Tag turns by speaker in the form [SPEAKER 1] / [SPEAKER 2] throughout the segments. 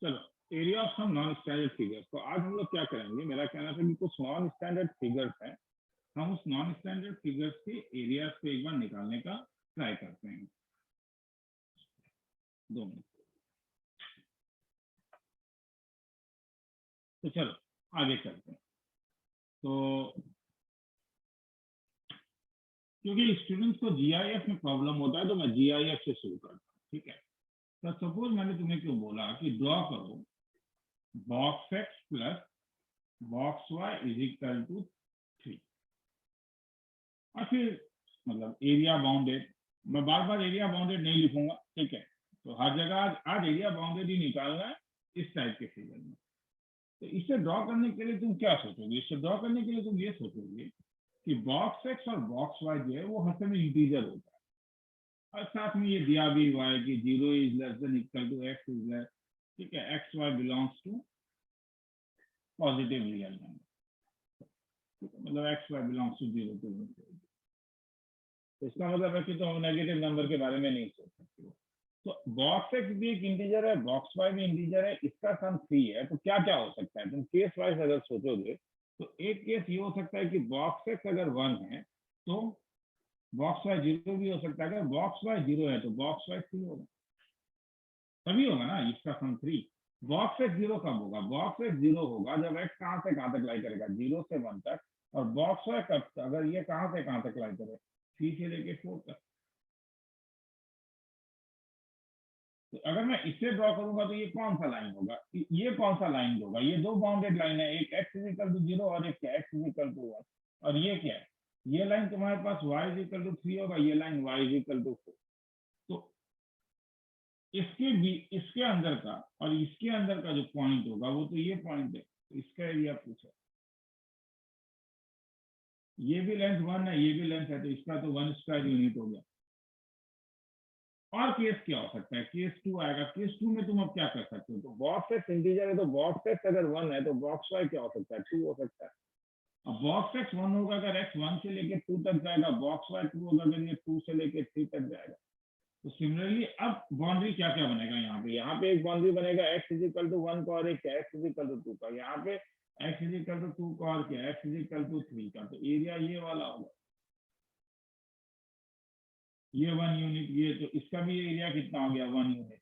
[SPEAKER 1] चलो, area of some non standard figures. तो आज हम लोग क्या करेंगे, मेरा कहना था कि कुछ नॉन स्टैंडर्ड फिगर्स हैं, हम उस नॉन स्टैंडर्ड फिगर्स के एरियाज को एक बार निकालने का ट्राई करते हैं। 2 मिनट। तो चलो आगे चलते हैं। तो क्योंकि स्टूडेंट्स को जीआईएफ में प्रॉब्लम होता है तो मैं जीआईएफ से शुरू करता हूँ, ठीक है। तो सपोज मैंने तुम्हें क्यों बोला कि ड्रॉ करो box x plus box y is equal to 3, और फिर मतलब एरिया बाउंडेड। मैं बार बार एरिया बाउंडेड नहीं लिखूंगा, ठीक है। तो हर जगह आज एरिया बाउंडेड ही निकालना है इस टाइप के फिगर में। तो इसे ड्रॉ करने के लिए तुम क्या सोचोगे, इसे ड्रॉ करने के लिए तुम ये सोचोगे कि बॉक्स एक्स और बॉक्स वाई जो है वो हर समय इंटीजर होता है, और साथ में ये दिया भी हुआ है कि 0 is less than equal to x is less, ठीक है, x y belongs to positive real number, मतलब x y belongs to 0 to 1। तो इसका मतलब है कि तुम नेगेटिव नंबर के बारे में नहीं सोच सकते हो। तो बॉक्स एक्स भी एक इंटीजर है, बॉक्स वाई भी इंटीजर है, इसका सम 3 है। तो क्या क्या हो सकता है, तुम केस वाइज अगर सोचोगे तो एक केस ये हो सकता है कि बॉक्स एक्स अगर 1 है तो बॉक्स वाई 0 भी हो सकता है। अगर बॉक्स वाई 0 है तो बॉक्स वाई 3 होगा, तभी होगा ना इसका सम 3। बॉक्स एक्स 0 कब होगा, बॉक्स एक्स 0 होगा जब एक्स कहां से कहां तक लाई करेगा, 0 से 1 तक। और बॉक्स वाई कब, अगर ये कहां से कहां तक लाई करे, 3 से लेके 4 तक। तो अगर मैं इसे ड्रॉ करूंगा तो ये कौन सा लाइन होगा, ये कौन सा लाइन होगा, ये दो बाउंडेड लाइन है, एक एक्स इजिकल टू 0 और एक एक्स इजिकल टू 1। और ये क्या है, ये लाइन तुम्हारे पास y इजिकल टू 3 होगा, ये लाइन y इजिकल टू 4। तो इसके भी, इसके अंदर का और इसके अंदर का जो पॉइंट होगा वो तो ये पॉइंट है। तो इसका एरिया पूछा, ये भी लेंथ 1 है, ये भी लेंथ है, तो इसका तो 1 स्क्वायर यूनिट हो गया। और केस क्या हो सकता है, केस 2 आएगा। केस 2 में तुम अब क्या कर सकते हो, तो बॉक्स एक्स इंटीजर है तो बॉक्स एक्स अगर 1 है तो बॉक्स वाई क्या हो सकता है, 2 हो सकता है। अब बॉक्स एक्स 1 होगा अगर एक्स 1 से लेके 2 तक जाएगा, बॉक्स वाई 2 होगा अगर ये 2 से लेके 3 तक जाएगा। तो सिमिलरली अब बाउंड्री क्या क्या बनेगा, यहाँ पे एक बाउंड्री बनेगा एक्स इजिकल टू 1 का और एक एक्स इजिकल टू 2 का। यहाँ पे एक्स इजिकल टू 2 का और क्या, एक्स इजिकल टू 3 का। तो एरिया ये वाला होगा, ये 1 यूनिट, ये तो इसका भी एरिया कितना हो गया, 1 यूनिट।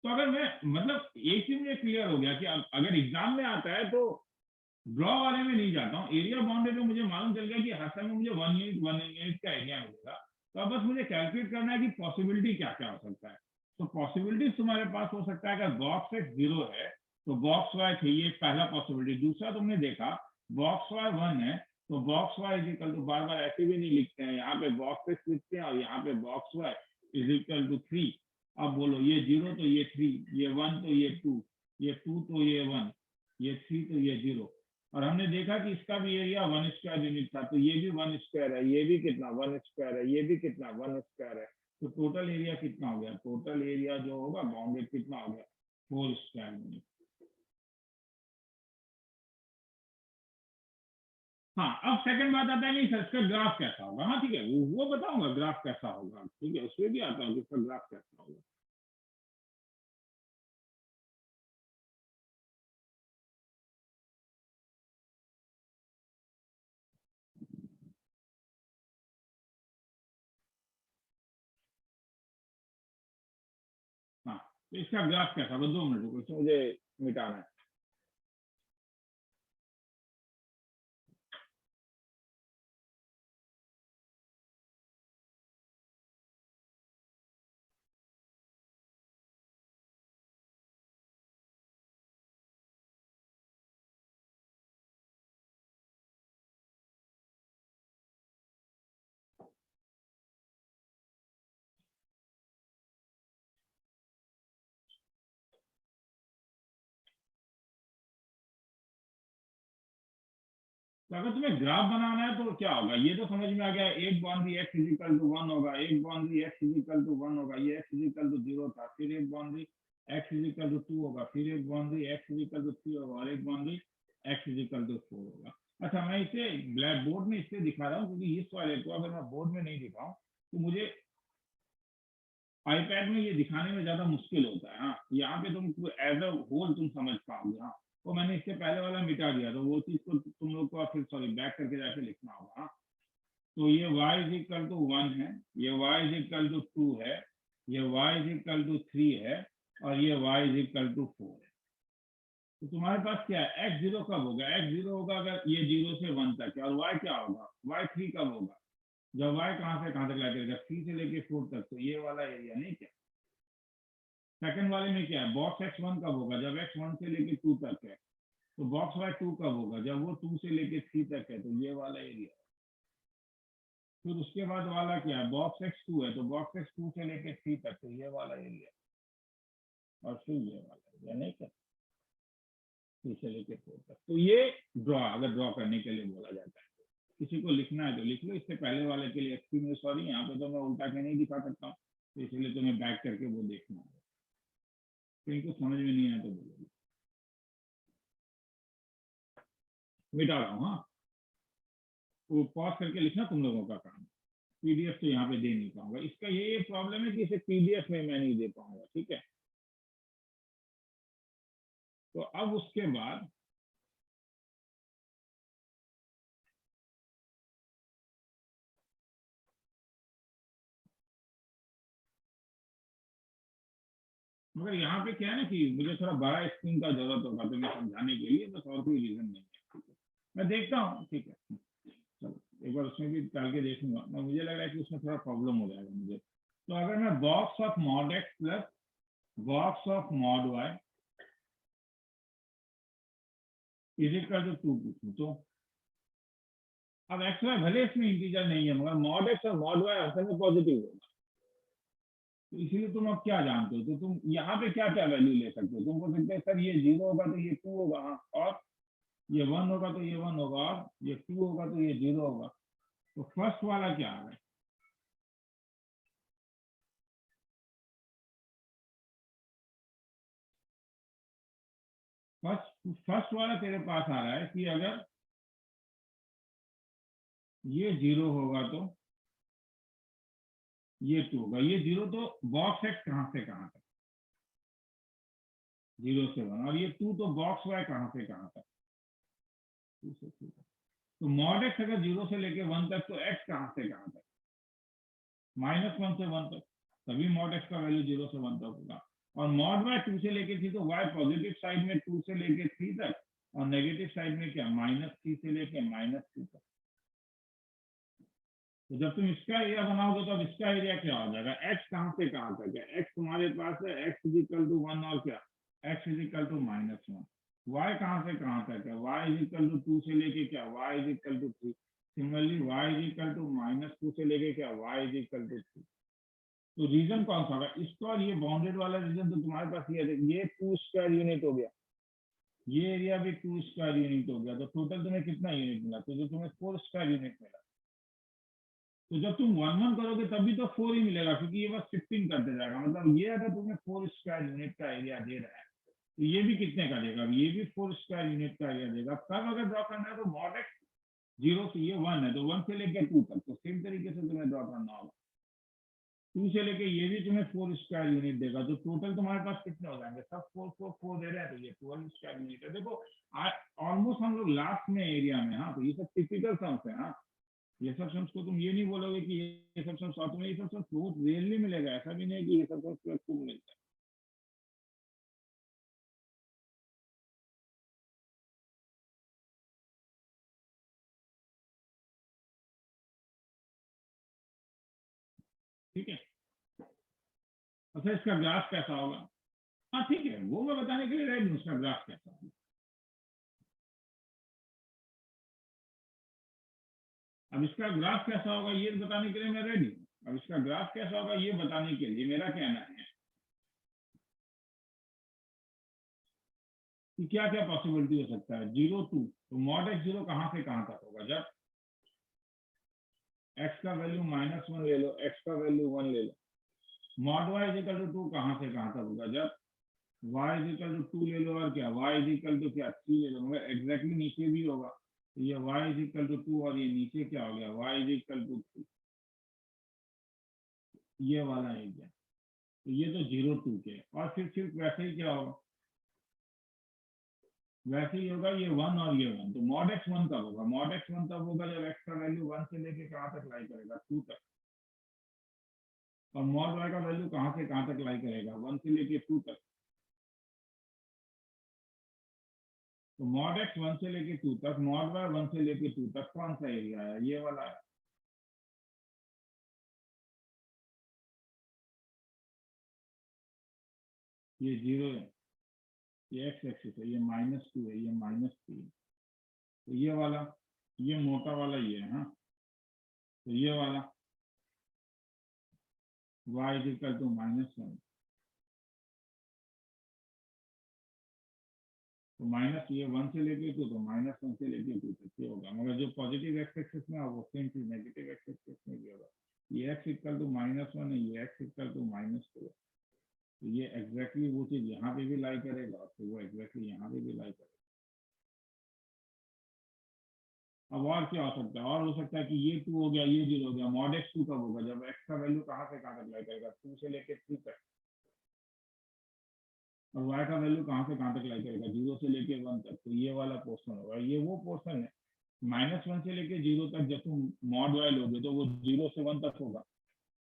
[SPEAKER 1] तो अगर मैं मतलब एक चीज मुझे क्लियर हो गया कि अगर एग्जाम में आता है तो ड्रॉ वाले में नहीं जाता हूँ, एरिया बाउंडेड में मुझे मालूम चल गया कि हर समय मुझे 1 यूनिट का एरिया मिलेगा। तो अब बस मुझे कैलकुलेट करना है कि पॉसिबिलिटी क्या क्या हो सकता है। तो पॉसिबिलिटी तुम्हारे पास हो सकता है, अगर बॉक्स एक्स 0 है तो बॉक्स वाई 3, ये पहला पॉसिबिलिटी। दूसरा तुमने देखा बॉक्स वाई 1 है तो बॉक्स वाई इजिकल टू, बार बार ऐसे भी नहीं लिखते हैं, यहाँ पे बॉक्स एक्स लिखते हैं और यहाँ पे बॉक्स वाई इजिकल टू 3। अब बोलो ये 0 तो ये 3, ये 1 तो ये 2, ये 2 तो ये 1, ये 3 तो ये 0। और हमने देखा कि इसका भी एरिया 1 स्क्वायर यूनिट था, तो ये भी 1 स्क्वायर है, ये भी कितना 1 स्क्वायर है, ये भी कितना 1 स्क्वायर है। तो टोटल एरिया कितना हो गया, टोटल एरिया जो होगा बाउंडेड कितना हो गया, 4 स्क्वायर यूनिट। हाँ, अब सेकंड बात आता है कि सर इसका ग्राफ कैसा होगा। हाँ ठीक है, वो बताऊंगा ग्राफ कैसा होगा, ठीक है, उसमें भी आता हूँ कि इसका ग्राफ कैसा होगा। हाँ, तो इसका ग्राफ कैसा होगा, 2 मिनट रुको, इसमें मुझे मिटाना है। तो अगर तुम्हें ग्राफ बनाना है तो क्या होगा, ये तो समझ में आ गया, एक बाउंड्री एक्स इजिकल टू 1 होगा, एक बाउंड्री एक्स इजिकल टू 1 होगा, ये एक्स इजिकल टू 0 था, फिर एक बाउंड्री एक्स इजिकल टू 2 होगा, फिर एक बाउंड्री एक्स इजिकल टू 3 होगा और एक बाउंड्री एक्स इजिकल टू 4 होगा। अच्छा, मैं इसे ब्लैक बोर्ड में इसलिए दिखा रहा हूँ क्योंकि इस वाले को अगर मैं बोर्ड में नहीं दिखाऊं तो मुझे आईपैड में ये दिखाने में ज्यादा मुश्किल होता है। हाँ, यहाँ पे तुम एज अ होल तुम समझ पाओगे। हाँ, तो मैंने इससे पहले वाला मिटा दिया, तो वो चीज को तुम लोग को फिर सॉरी बैक करके जाके लिखना होगा। हाँ, तो ये y इज इक्वल टू 1 है, ये y इज इक्वल टू 2 है, ये y इज इक्वल टू 3 है, और ये y इज इक्वल टू 4 है। तो तुम्हारे पास क्या है, x जीरो कब होगा, x जीरो होगा अगर ये 0 से 1 तक है, और y क्या होगा, y 3 कब होगा, जब y कहाँ से कहाँ तक लगेगा, 3 से लेके 4 तक। तो ये वाला एरिया नहीं क्या। सेकंड वाले में क्या है, बॉक्स x1 कब होगा, जब x 1 से लेके 2 तक है। तो बॉक्स y2 कब होगा, जब वो 2 से लेके 3 तक है। तो ये वाला एरिया। फिर उसके बाद वाला क्या है, बॉक्स x2 है, तो बॉक्स x2 से लेके 3 तक। तो ये वाला एरिया, और फिर ये वाला एरिया नहीं क्या, 3 से लेके 4 तक। तो ये ड्रॉ, अगर ड्रॉ करने के लिए बोला जाता है। किसी को लिखना है तो लिख लो। इससे पहले वाले के लिए एक्सक्यूज सॉरी, यहाँ पे तो मैं उल्टा के नहीं दिखा सकता हूँ, तो इसलिए तुम्हें बैक करके वो देखना होगा। तो इनको समझ में नहीं आया तो बोलोगे, मिटा रहा हूँ। हाँ, वो पॉज करके लिखना तुम लोगों का काम। पीडीएफ तो यहाँ पे दे नहीं पाऊंगा, इसका ये प्रॉब्लम है कि इसे पीडीएफ में मैं नहीं दे पाऊंगा। ठीक है, तो अब उसके बाद मगर यहाँ पे क्या है ना कि मुझे थोड़ा बड़ा स्क्रीन का जरूरत होगा तुम्हें समझाने के लिए, बस और कोई रीजन नहीं है। ठीक है, मैं देखता हूँ। ठीक है, चलो एक बार उसमें भी डाल के देखूंगा मैं। मुझे लग रहा है कि उसमें थोड़ा प्रॉब्लम हो जाएगा मुझे। तो अगर मैं box of mod x plus box of mod y is equal to 2 पूछूं, तो अब एक्स वाई भले इसमें इंटीजर नहीं है, मगर मॉड एक्स और मॉड वाई असल में पॉजिटिव होगा। तो इसीलिए तुम अब क्या जानते हो, तो तुम यहाँ पे क्या क्या वैल्यू ले सकते हो। तुम बोल सकते हैं सर ये 0 होगा तो ये 2 होगा, हाँ, और ये 1 होगा तो ये 1 होगा, और ये 2 होगा तो ये 0 होगा। तो फर्स्ट वाला क्या आ रहा है, फर्स्ट वाला तेरे पास आ रहा है कि अगर ये 0 होगा तो ये 2 होगा। ये 0 तो बॉक्स एक्स कहाँ से कहाँ तक, 0 से 1, और ये 2 तो बॉक्स वाई कहाँ से कहाँ तक, 2 से 2 तक। तो मॉड एक्स अगर 0 से लेके 1 तक, तो एक्स कहाँ से कहाँ तक, -1 से 1 तक। तभी मॉड एक्स का वैल्यू 0 से 1 तक होगा। और मॉड वाई 2 से लेके 3, तो वाई पॉजिटिव साइड में 2 से लेके 3 तक, और नेगेटिव साइड में क्या, -3 से लेके -2 तक। तो जब तुम इसका एरिया बनाओगे तो अब इसका एरिया क्या हो जाएगा, एक्स कहाँ से कहाँ तक है, एक्स तुम्हारे पास है एक्स इज इक्वल टू 1, और क्या, x is equal to -1। Y कहाँ से कहाँ तक है, वाई इज इक्वल टू 2 से लेके क्या, y is equal to 3। Similarly y is equal to -2 से लेके क्या, वाई इज इक्वल टू 3। तो रीजन कौन सा होगा, इसका, और ये बाउंडेड वाला रीजन तो तुम्हारे पास ये 2 स्क्वायर यूनिट हो गया, ये एरिया भी 2 स्क्वायर यूनिट हो गया। तो टोटल तुम्हें कितना यूनिट मिला, तो जो तुम्हें 4 स्क्वायर यूनिट मिला। तो जब तुम 1 1 करोगे तभी तो 4 ही मिलेगा, क्योंकि ये बस शिफ्टिंग करते जाएगा। मतलब ये अगर तुम्हें 4 स्क्वायर यूनिट का एरिया दे रहा है, तो ये भी कितने का देगा, ये भी 4 स्क्वायर यूनिट का एरिया देगा। तब अगर ड्रॉ करना है तो मॉड एक्स 0 से, ये 1 है तो 1 से लेकर 2 तक, तो सेम तरीके से तुम्हें ड्रॉ करना होगा। 2 से लेके ये भी तुम्हें 4 स्क्वायर यूनिट देगा। तो टोटल तुम्हारे पास कितने हो जाएंगे, सब 4 4 4 दे रहे हैं, तो ये 12 स्क्वायर यूनिट है। देखो ऑलमोस्ट हम लोग लास्ट में एरिया में। हाँ, तो ये सब टिपिकल सम्स है। हाँ, ये सब सम्स को तुम ये नहीं बोलोगे कि ये सब सम्स, और तुम्हें ये सब सम्स बहुत रेयरली मिलेगा। ऐसा भी नहीं कि ये सब सम्स खूब मिलता है। ठीक है, अच्छा इसका ग्राफ कैसा होगा, हाँ ठीक है, वो मैं बताने के लिए रेडी हूँ, उसका ग्राफ कैसा होगा। अब इसका ग्राफ कैसा होगा ये बताने के लिए मैं रेडी हूँ। अब इसका ग्राफ कैसा होगा ये बताने के लिए मेरा कहना है कि क्या क्या पॉसिबिलिटी हो सकता है। 0 2, तो मॉड एक्स 0 कहाँ से कहाँ तक होगा, जब एक्स का वैल्यू -1 ले लो, एक्स का वैल्यू 1 ले लो। Mod y is equal to 2 कहाँ से कहाँ तक होगा, जब y इज इक्वल टू 2 ले लो, और क्या y इज इक्वल टू क्या 3 ले लो। मगर एग्जैक्टली नीचे भी होगा, तो ये y इज इक्वल टू 2, और ये नीचे क्या हो गया, y इज इक्वल टू 3। ये वाला एरिया, तो ये तो 0 2 के, और फिर सिर्फ वैसे ही क्या होगा, वैसे ही होगा ये 1 और ये 1। तो मॉड x 1 कब होगा, मॉड x 1 तब होगा जब x का वैल्यू 1 से लेके कहाँ तक लाई करेगा, 2 तक। और मॉड y का वैल्यू कहाँ से कहाँ तक लाई करेगा, 1 से लेके 2 तक। तो मॉड x 1 से लेके 2 तक, मॉड y 1 से लेके 2 तक कौन सा एरिया है, ये वाला है। ये 0 है, ये x एक्सिस है, ये -2 है, ये -3 है। तो ये वाला, ये मोटा वाला ये है। हाँ, तो ये वाला y इज इक्वल टू -1। तो माइनस ये 1 से लेके 2, तो -1 से लेके 2 तक ये होगा। मगर जो पॉजिटिव एक्स एक्सिस में वो सेम चीज नेगेटिव एक्स एक्सिस में भी होगा। ये x इक्वल टू -1 है, ये x इक्वल टू -2 है। तो ये एग्जैक्टली वो चीज यहाँ पे भी लाई करेगा, तो वो एग्जैक्टली यहाँ पे भी लाई करेगा। अब और क्या हो सकता है, और हो सकता है कि ये 2 हो गया, ये 0 हो गया। मॉड x 2 कब होगा, जब x का वैल्यू कहाँ से कहाँ तक लाई करेगा, 2 से लेके 3 तक। और y का वैल्यू कहाँ से कहाँ तक लाई करेगा, 0 से लेके 1 तक। तो ये वाला पोर्शन होगा, ये वो पोर्शन है। -1 से लेके 0 तक जब तुम मॉड y लोगे तो वो 0 से 1 तक होगा।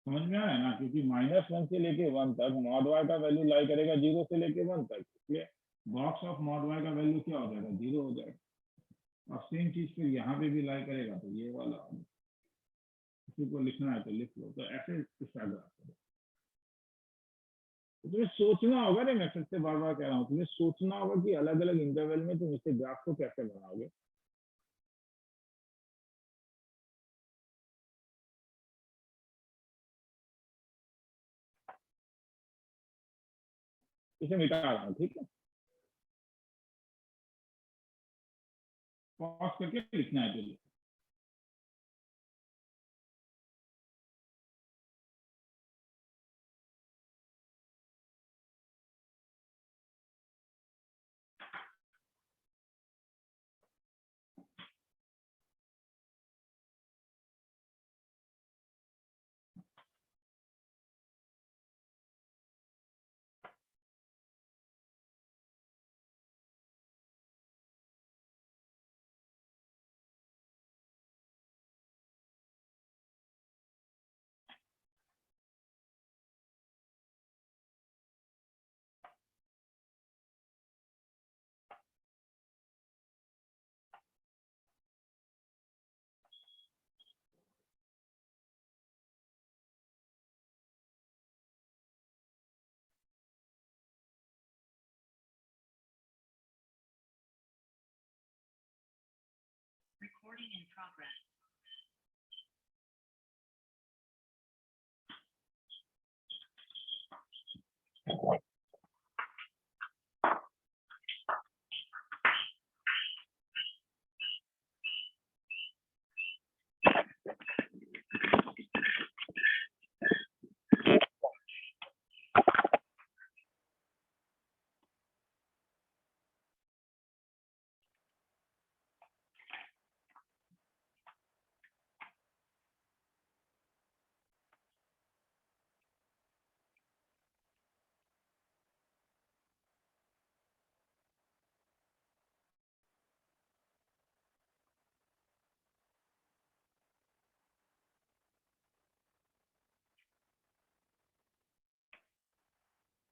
[SPEAKER 1] समझ में आया ना, क्योंकि -1 से लेके 1 तक मॉड y का वैल्यू लाई करेगा 0 से लेके 1 तक, इसलिए बॉक्स ऑफ मॉड y का वैल्यू क्या हो जाएगा, 0 हो जाएगा। अब सेम चीज फिर यहाँ पे भी लाई करेगा, तो ये वाला किसी को लिखना है तो लिख लो। तो ऐसे स्टार्ट करो। तो तुम्हें सोचना होगा ना, मैं फिर से बार बार कह रहा हूँ, तुम्हें सोचना होगा कि अलग अलग इंटरवल में तुम इससे ग्राफ को कैसे बनाओगे। इसे मिटा रहा हूँ, ठीक है। पॉज करके लिखना है तो
[SPEAKER 2] Recording in progress.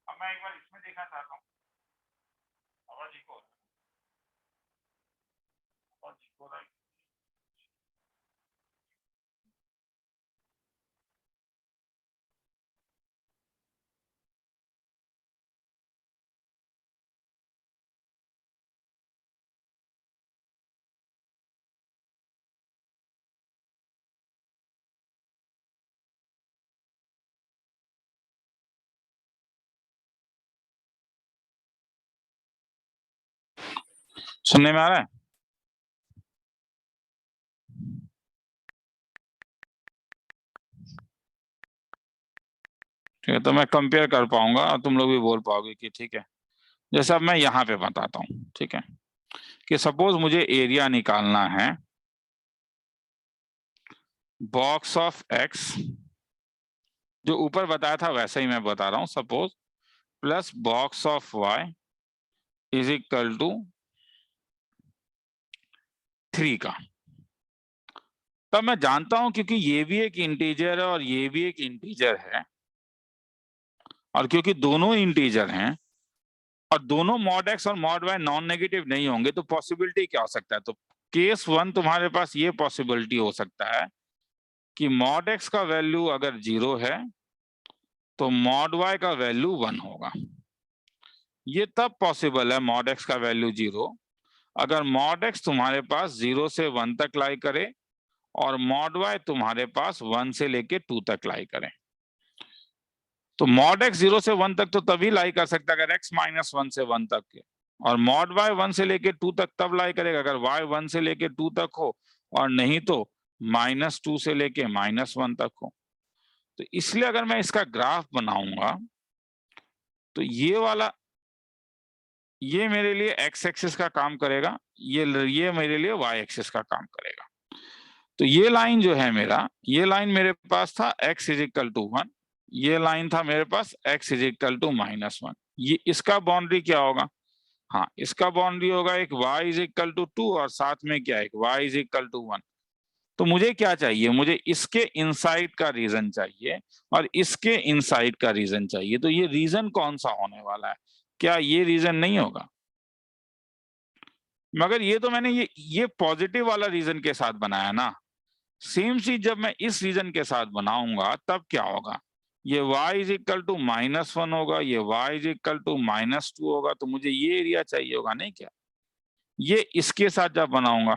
[SPEAKER 1] अब मैं एक बार इसमें देखना चाहता हूँ। आवाज इको रहा है। सुनने में आ रहा है? ठीक है, तो मैं कंपेयर कर पाऊंगा और तुम लोग भी बोल पाओगे कि ठीक है। जैसे अब मैं यहाँ पे बताता हूँ, ठीक है, कि सपोज मुझे एरिया निकालना है बॉक्स ऑफ एक्स
[SPEAKER 3] जो ऊपर बताया था वैसा ही मैं बता रहा हूं। Suppose plus box of y is equal to 3 का। तब मैं जानता हूं क्योंकि ये भी एक इंटीजर है और ये भी एक इंटीजर है, और क्योंकि दोनों इंटीजर हैं और दोनों मॉड एक्स और मॉड वाई नॉन नेगेटिव नहीं होंगे, तो पॉसिबिलिटी क्या हो सकता है? तो केस 1 तुम्हारे पास ये पॉसिबिलिटी हो सकता है कि मॉड एक्स का वैल्यू अगर 0 है तो मॉड वाई का वैल्यू 1 होगा। ये तब पॉसिबल है मॉड एक्स का वैल्यू 0 अगर मॉड एक्स तुम्हारे पास 0 से 1 तक लाई करे और मॉड वाई तुम्हारे पास 1 से लेके 2 तक लाई करे। तो मॉड एक्स 0 से 1 तक तो तभी लाई कर सकता है अगर x -1 से 1 तक के, और मॉड वाई 1 से लेके 2 तक तब लाई करेगा अगर y 1 से लेके 2 तक हो, और नहीं तो -2 से लेके -1 तक हो। तो इसलिए अगर मैं इसका ग्राफ बनाऊंगा तो ये वाला, ये मेरे लिए x एक्सिस का काम करेगा, ये मेरे लिए y एक्सिस का काम करेगा। तो ये लाइन जो है मेरा, ये लाइन मेरे पास था x = 1, ये लाइन था मेरे पास x = -1। ये इसका बाउंड्री क्या होगा? हाँ, इसका बाउंड्री होगा एक y = 2 और साथ में क्या है, एक y = 1। तो मुझे क्या चाहिए? मुझे इसके इनसाइड का रीजन चाहिए और इसके इनसाइड का रीजन चाहिए। तो ये रीजन कौन सा होने वाला है? क्या ये रीजन नहीं होगा? मगर ये तो मैंने ये पॉजिटिव वाला रीजन के साथ बनाया ना। सेम चीज जब मैं इस रीजन के साथ बनाऊंगा तब क्या होगा? ये y = -1 होगा, ये y = -2 होगा। तो मुझे ये एरिया चाहिए होगा, नहीं क्या? ये इसके साथ जब बनाऊंगा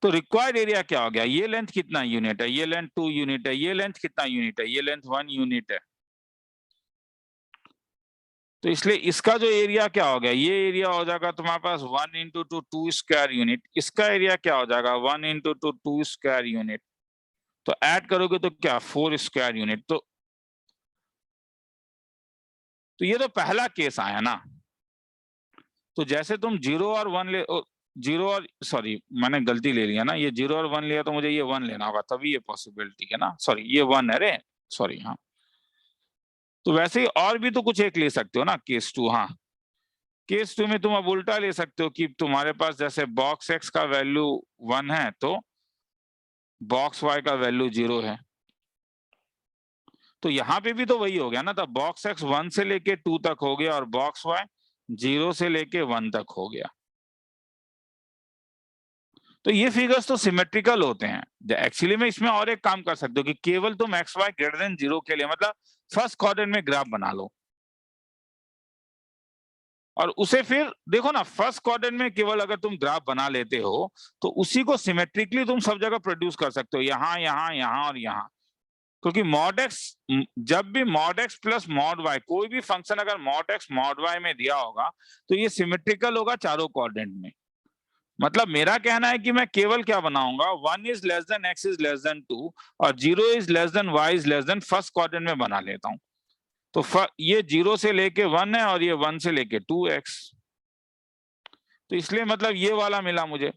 [SPEAKER 3] तो रिक्वायर्ड एरिया क्या हो गया? ये लेंथ कितना यूनिट है? ये लेंथ 2 यूनिट है। ये लेंथ कितना यूनिट है? ये लेंथ 1 यूनिट है। तो इसलिए इसका जो एरिया क्या हो गया? ये एरिया हो जाएगा तुम्हारे पास 1 × 2 2 स्क्वायर यूनिट। इसका एरिया क्या हो जाएगा? 1 × 2 2 स्क्वायर यूनिट। तो ऐड करोगे तो क्या? 4 स्क्वायर यूनिट। तो ये तो पहला केस आया ना। तो जैसे तुम 0 और 1 ले, 0 और सॉरी मैंने गलती ले लिया ना, ये 0 और 1 लिया तो मुझे ये 1 लेना होगा तभी ये पॉसिबिलिटी है ना। सॉरी ये 1 है रे, सॉरी। हाँ, तो वैसे ही और भी तो कुछ एक ले सकते हो ना, केस 2। हाँ, केस 2 में तुम अब उल्टा ले सकते हो कि तुम्हारे पास जैसे बॉक्स एक्स का वैल्यू 1 है तो बॉक्स वाई का वैल्यू 0 है। तो यहाँ पे भी तो वही हो गया ना। तब बॉक्स एक्स 1 से लेके 2 तक हो गया और बॉक्स वाई 0 से लेके 1 तक हो गया। तो ये फिगर्स तो सिमेट्रिकल होते हैं। एक्चुअली में इसमें और एक काम कर सकते हो कि केवल तुम एक्स वाई > 0 के लिए मतलब फर्स्ट क्वाड्रेंट में ग्राफ बना लो और उसे फिर देखो ना। फर्स्ट क्वाड्रेंट में केवल अगर तुम ग्राफ बना लेते हो तो उसी को सिमेट्रिकली तुम सब जगह प्रोड्यूस कर सकते हो, यहाँ यहाँ यहाँ और यहाँ। क्योंकि मॉड एक्स, जब भी mod x plus mod y, कोई भी फंक्शन अगर मॉड एक्स मॉड वाई में दिया होगा तो ये सिमेट्रिकल होगा चारों क्वाड्रेंट में। मतलब मेरा कहना है कि मैं केवल क्या बनाऊंगा, 1 = x > 2 और 0 > y <, फर्स्ट क्वाड्रेंट में बना लेता हूं। तो ये 0 से लेके 1 है और ये 1 से लेके 2x। तो इसलिए मतलब ये वाला मिला मुझे।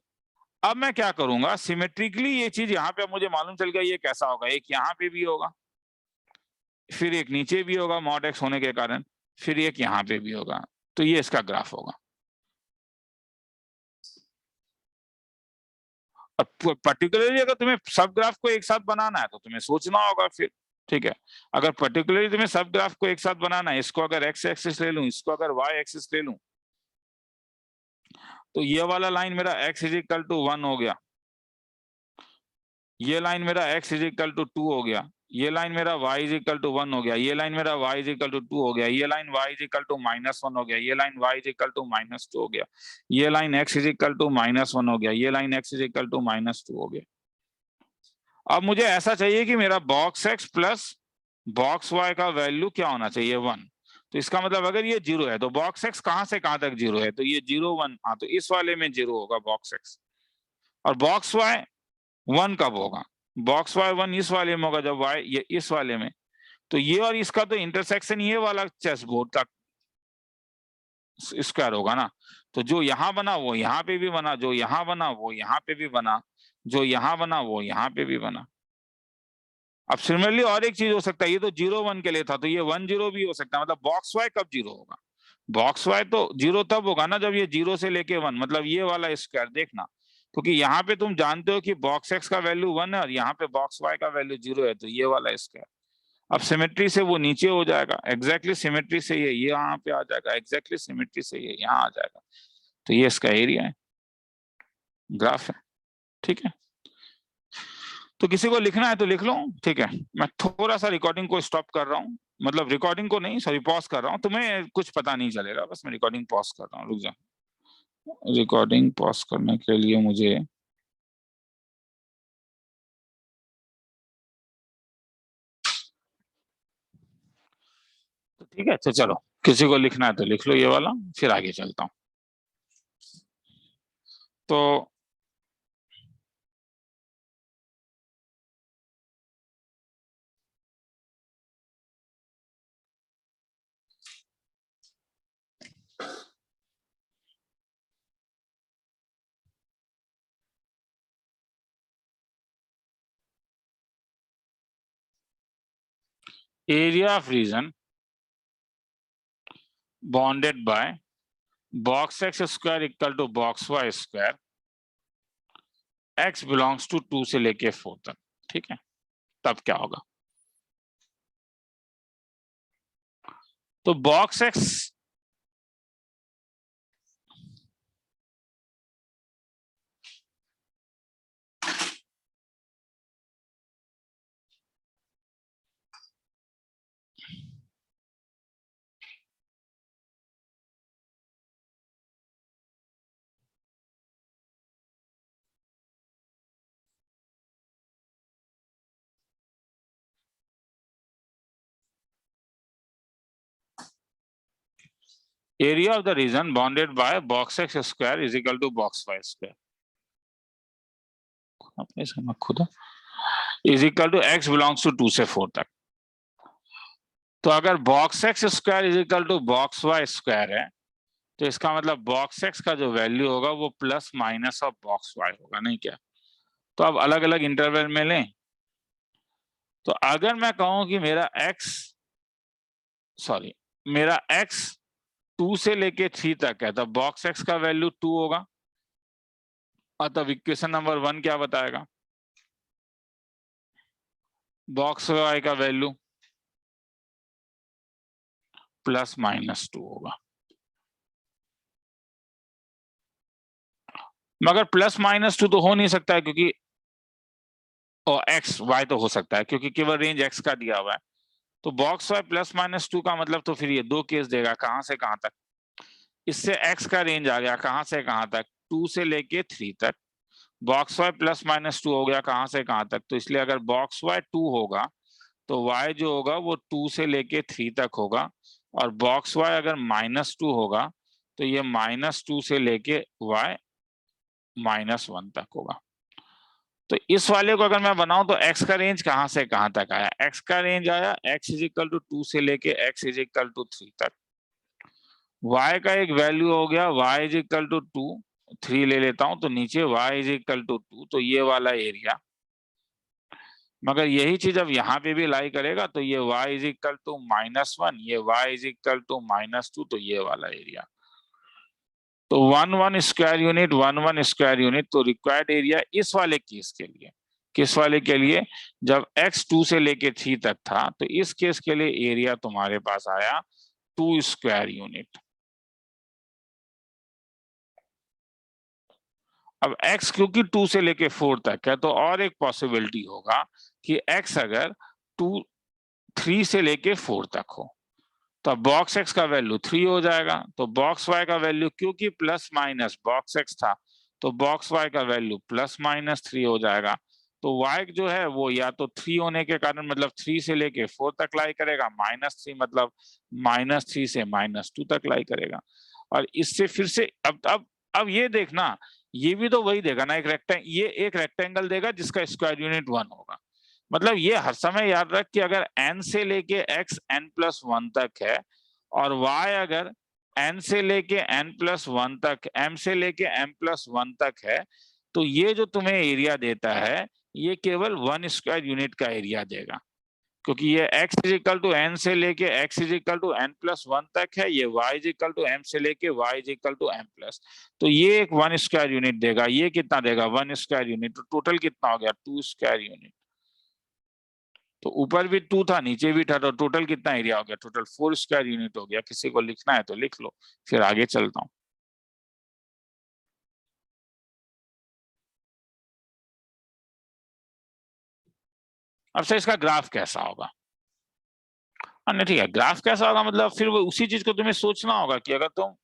[SPEAKER 3] अब मैं क्या करूंगा, सिमेट्रिकली ये चीज यहाँ पे अब मुझे मालूम चल गया ये कैसा होगा। एक यहाँ पे भी होगा, फिर एक नीचे भी होगा मॉड एक्स होने के कारण, फिर एक यहाँ पे भी होगा। तो ये इसका ग्राफ होगा। पर्टिकुलरली अगर तुम्हें सब ग्राफ को एक साथ बनाना है तो तुम्हें सोचना होगा फिर, ठीक है। अगर पर्टिकुलरली तुम्हें सब ग्राफ को एक साथ बनाना है, इसको अगर x एक्सिस ले लूं, इसको अगर y एक्सिस ले लूं, तो ये वाला लाइन मेरा x = 1 हो गया, ये लाइन मेरा x = 2 हो गया, ये लाइन मेरा y = 1 हो गया, ये लाइन मेरा y = 2 हो गया, ये लाइन y = -1 हो गया, ये लाइन y = -2 हो गया, ये लाइन x = -1 हो गया, ये लाइन x = -2 हो गया। अब मुझे ऐसा चाहिए कि मेरा box x plus box y का वैल्यू क्या होना चाहिए, 1। तो इसका मतलब अगर ये 0 है तो बॉक्स एक्स कहां से कहां तक 0 है, तो ये 0 1। हाँ, तो इस वाले में 0 होगा बॉक्स एक्स। और बॉक्स वाई 1 कब होगा? बॉक्स वाई 1 इस वाले में होगा जब वाई ये इस वाले में। तो ये और इसका तो इंटरसेक्शन ये वाला चेस बोर्ड का स्क्वायर होगा ना। तो जो यहाँ बना वो यहाँ पे भी बना, जो यहाँ बना वो यहाँ पे भी बना, जो यहाँ बना वो यहाँ पे भी बना। अब सिमिलरली और एक चीज हो सकता है, ये तो 0 1 के लिए था, तो ये 1 0 भी हो सकता है। मतलब बॉक्स वाई कब 0 होगा? बॉक्स वाई तो 0 तब होगा ना जब ये 0 से लेके 1, मतलब ये वाला स्क्वायर देखना, क्योंकि यहाँ पे तुम जानते हो कि बॉक्स एक्स का वैल्यू 1 है और यहाँ पे बॉक्स वाई का वैल्यू 0 है, तो ये वाला स्क्वायर। अब सिमेट्री से वो नीचे हो जाएगा, एग्जैक्टली सिमेट्री से ये यहाँ पे आ जाएगा, एग्जैक्टली सिमेट्री से ये यहाँ आ जाएगा, तो ये इसका एरिया है, ग्राफ है। ठीक है, तो किसी को लिखना है तो लिख लो। ठीक है, मैं थोड़ा सा रिकॉर्डिंग को स्टॉप कर रहा हूँ, मतलब रिकॉर्डिंग को नहीं, सॉरी, पॉज कर रहा हूँ। तुम्हें कुछ पता नहीं चलेगा, बस मैं रिकॉर्डिंग पॉज कर रहा हूँ, रुक जा। रिकॉर्डिंग पॉज करने के लिए मुझे तो ठीक है, तो चलो, किसी को लिखना है तो लिख लो ये वाला, फिर आगे चलता हूँ। तो area of region bounded by box x square equal to box y square, x belongs to 2 से लेके 4 तक। ठीक है, तब क्या होगा? तो box x area of the region bounded by box x square is equal to box y square, अपने इसका खुदा is equal to x belongs to 2 से 4 तक। तो अगर box x square is equal to box y square है, तो इसका मतलब बॉक्स एक्स का जो वैल्यू होगा वो plus minus of box y होगा, नहीं क्या? तो अब अलग अलग इंटरवल में लें, तो अगर मैं कहूं कि मेरा x 2 से लेके 3 तक है, तो बॉक्स एक्स का वैल्यू 2 होगा, और तब इक्वेशन नंबर 1 क्या बताएगा? बॉक्स वाई का वैल्यू प्लस माइनस 2 होगा। मगर प्लस माइनस 2 तो हो नहीं सकता है, क्योंकि और एक्स वाई तो हो सकता है, क्योंकि केवल रेंज एक्स का दिया हुआ है। तो बॉक्स वाई प्लस माइनस 2 का मतलब तो फिर ये 2 केस देगा, कहां से कहां तक? इससे एक्स का रेंज आ गया कहां से कहां तक? 2 से लेके 3 तक। बॉक्स वाई प्लस माइनस 2 हो गया कहां से कहां तक? तो इसलिए अगर बॉक्स वाई 2 होगा तो वाई जो होगा वो 2 से लेके 3 तक होगा, और बॉक्स वाई अगर -2 होगा तो ये -2 से लेके वाई -1 तक होगा। तो इस वाले को अगर मैं बनाऊं तो एक्स का रेंज कहां से कहां तक आया? एक्स का रेंज आया x इज इक्वल टू 2 से लेके x इज इक्वल टू 3 तक। y का एक वैल्यू हो गया y इज इक्वल टू 2, 3 ले लेता हूं तो नीचे y इज इक्वल टू 2, तो ये वाला एरिया। मगर यही चीज अब यहाँ पे भी लाई करेगा, तो ये y इज इक्वल टू -1, ये y इज इक्वल टू -2, तो ये वाला एरिया। तो 1 1 स्क्वायर यूनिट 1 1 स्क्वायर यूनिट, तो रिक्वायर्ड एरिया इस वाले केस के लिए, किस वाले के लिए? जब x 2 से लेके 3 तक था, तो इस केस के लिए एरिया तुम्हारे पास आया 2 स्क्वायर यूनिट। अब x क्योंकि 2 से लेके 4 तक है, तो और एक पॉसिबिलिटी होगा कि x अगर 3 से लेके 4 तक हो, तो बॉक्स एक्स का वैल्यू 3 हो जाएगा। तो बॉक्स वाई का वैल्यू क्योंकि प्लस माइनस बॉक्स एक्स था, तो बॉक्स वाई का वैल्यू +-3 हो जाएगा। तो वाई जो है वो या तो 3 होने के कारण मतलब 3 से लेके 4 तक लाई करेगा, -3 मतलब -3 से -2 तक लाई करेगा। और इससे फिर से अब ये देखना, ये भी तो वही देगा ना, ये एक रेक्टेंगल देगा जिसका स्क्वायर यूनिट 1 होगा। मतलब ये हर समय याद रख कि अगर n से लेके x n+1 तक है, और y अगर n से लेके n+1 तक, m से लेके m+1 तक है, तो ये जो तुम्हें एरिया देता है ये केवल 1 स्क्वायर यूनिट का एरिया देगा, क्योंकि ये x is equal to n से लेके x is equal to n+1 तक है, ये y is equal to m से लेके y is equal to m+, तो ये एक 1 स्क्वायर यूनिट देगा। ये कितना देगा? 1 स्क्वायर यूनिट। तो टोटल कितना हो गया? 2 स्क्वायर यूनिट। तो ऊपर भी 2 था, नीचे भी था, तो टोटल कितना एरिया हो गया? टोटल 4 स्क्वायर यूनिट हो गया। किसी को लिखना है तो लिख लो, फिर आगे चलता हूँ। अब सर इसका ग्राफ कैसा होगा? नहीं ठीक है, ग्राफ कैसा होगा मतलब फिर वो उसी चीज को तुम्हें सोचना होगा कि अगर तुम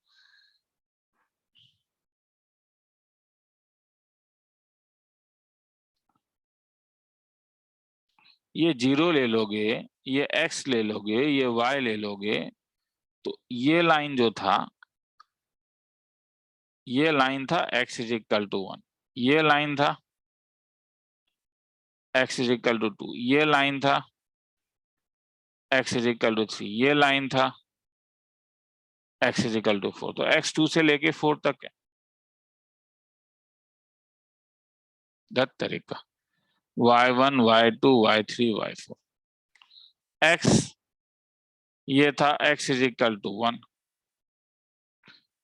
[SPEAKER 3] ये 0 ले लोगे, ये x ले लोगे, ये y ले लोगे, तो ये लाइन जो था, ये लाइन था x इज इक्वल टू 1, ये लाइन था x इज इक्वल टू 2, ये लाइन था x इज इक्वल टू 3, ये लाइन था x इज इक्वल टू 4। तो x 2 से लेके 4 तक है। दैट तरीका y1 y2 y3 y4। x ये था x इज इक्वल टू 1,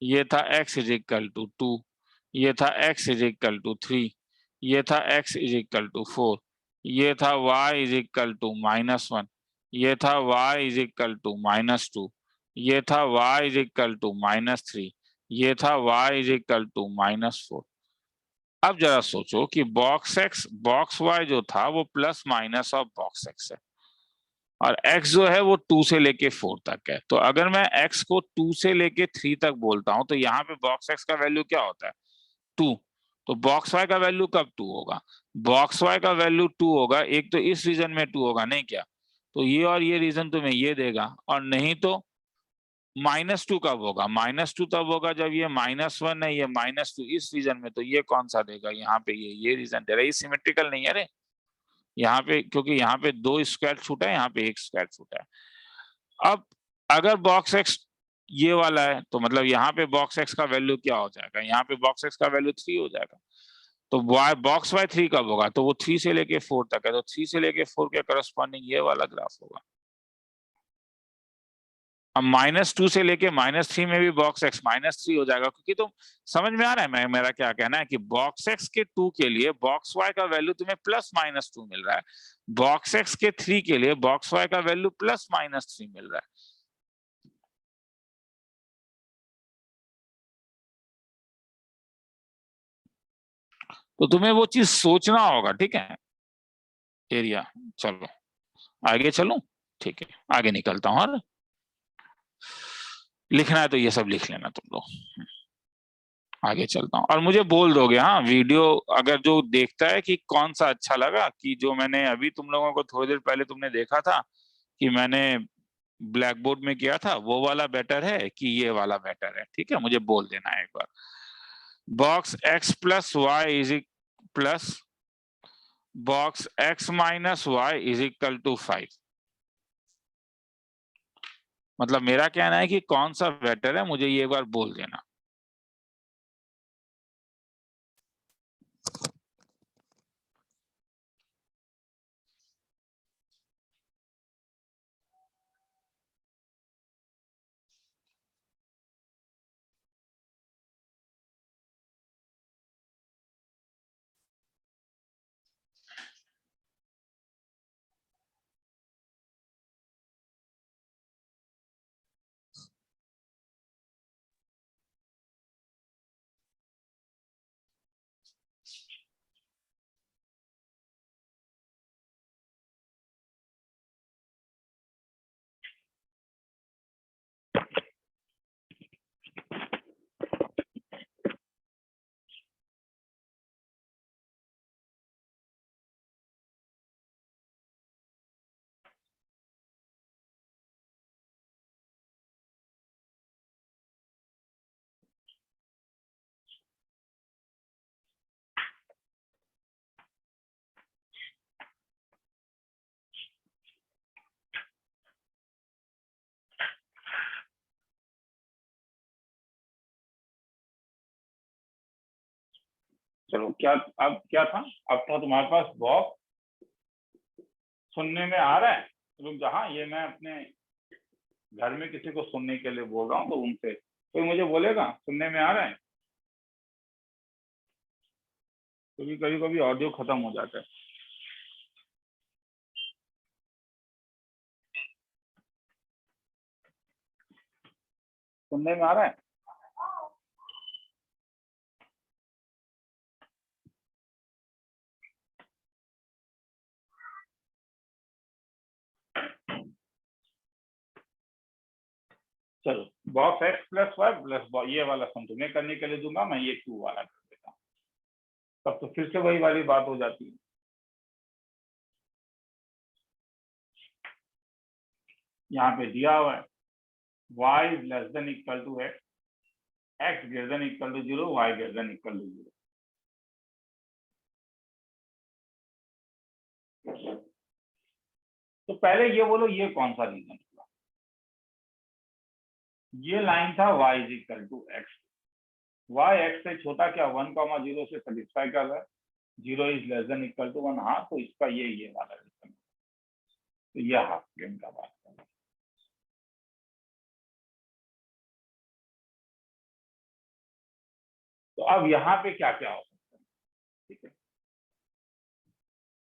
[SPEAKER 3] ये था x इज इक्वल टू 2, ये था x इज इक्वल टू 3, ये था x इज इक्वल टू 4, ये था y इज इक्वल टू -1, ये था y इज इक्वल टू -2, ये था y इज इक्वल टू -3, ये था y इज इक्वल टू -4। अब जरा सोचो कि बॉक्स y जो था वो plus minus of box x है, और x जो है वो 2 से लेके 4 तक है। तो अगर मैं x को 2 से लेके 3 तक बोलता हूं, तो यहाँ पे बॉक्स x का वैल्यू क्या होता है? 2। तो बॉक्स y का वैल्यू कब 2 होगा? बॉक्स y का वैल्यू 2 होगा, एक तो इस रीजन में 2 होगा, नहीं क्या? तो ये और ये रीजन तुम्हें ये देगा, और नहीं तो -2 कब होगा? -2 तब होगा जब ये -1 है, ये -2 इस रीजन में, तो ये कौन सा देगा? यहाँ पे ये रीजन दे रहा है। ये सिमेट्रिकल नहीं है रे यहाँ पे, क्योंकि यहाँ पे 2 स्क्वायर छूटा है, यहाँ पे 1 स्क्वायर छूटा है। अब अगर बॉक्स एक्स ये वाला है, तो मतलब यहाँ पे बॉक्स एक्स का वैल्यू क्या हो जाएगा? यहाँ पे बॉक्स एक्स का वैल्यू 3 हो जाएगा। तो बॉक्स वाई 3 कब होगा? तो वो 3 से लेके 4 तक है, तो 3 से लेके 4 के करस्पॉन्डिंग ये वाला ग्राफ होगा। अब -2 से लेके -3 में भी बॉक्स एक्स -3 हो जाएगा, क्योंकि तुम समझ में आ रहा है मैं मेरा क्या कहना है कि बॉक्स एक्स के 2 के लिए बॉक्स वाई का वैल्यू तुम्हें +-2 मिल रहा है, बॉक्स एक्स के 3 के लिए बॉक्स वाई का वैल्यू +-3 मिल रहा है। तो तुम्हें वो चीज सोचना होगा, ठीक है? एरिया, चलो आगे चलूं? ठीक है, आगे निकलता हूं। और लिखना है तो ये सब लिख लेना तुम लोग। आगे चलता हूँ, और मुझे बोल दोगे हाँ, वीडियो अगर जो देखता है कि कौन सा अच्छा लगा, कि जो मैंने अभी तुम लोगों को थोड़ी देर पहले तुमने देखा था कि मैंने ब्लैक बोर्ड में किया था, वो वाला बेटर है कि ये वाला बेटर है? ठीक है, मुझे बोल देना एक बार। Box x plus y is plus box x minus y is equal to 5। मतलब मेरा कहना है कि कौन सा बेटर है, मुझे ये एक बार बोल देना।
[SPEAKER 1] चलो क्या, अब क्या था, अब था तुम्हारे पास बॉक्स सुनने में आ रहा है। रुक जहाँ, ये मैं अपने घर में किसी को सुनने के लिए बोल रहा हूँ, तो उनसे कोई मुझे बोलेगा सुनने में आ रहा है, क्योंकि कभी कभी ऑडियो खत्म हो जाता है। सुनने में आ रहा है? चलो, box x plus y plus ये वाला सम तुम्हें करने के लिए दूंगा, मैं ये 2 वाला कर देता हूँ। तब तो फिर से वही वाली बात हो जाती है। यहाँ पे दिया हुआ है y less than equal to x, x greater than equal to 0, y greater than equal to 0। तो पहले ये बोलो, ये कौन सा रीजन हुआ? ये लाइन था y is equal to x, y x से छोटा क्या 1,0 से सेटिस्फाई कर रहा है, 0 is less than equal to 1। हाँ, तो इसका ये वाला रीजन, तो ये हाफ प्लेन का बात कर रहा है। तो अब यहाँ पे क्या क्या हो सकता है, ठीक है,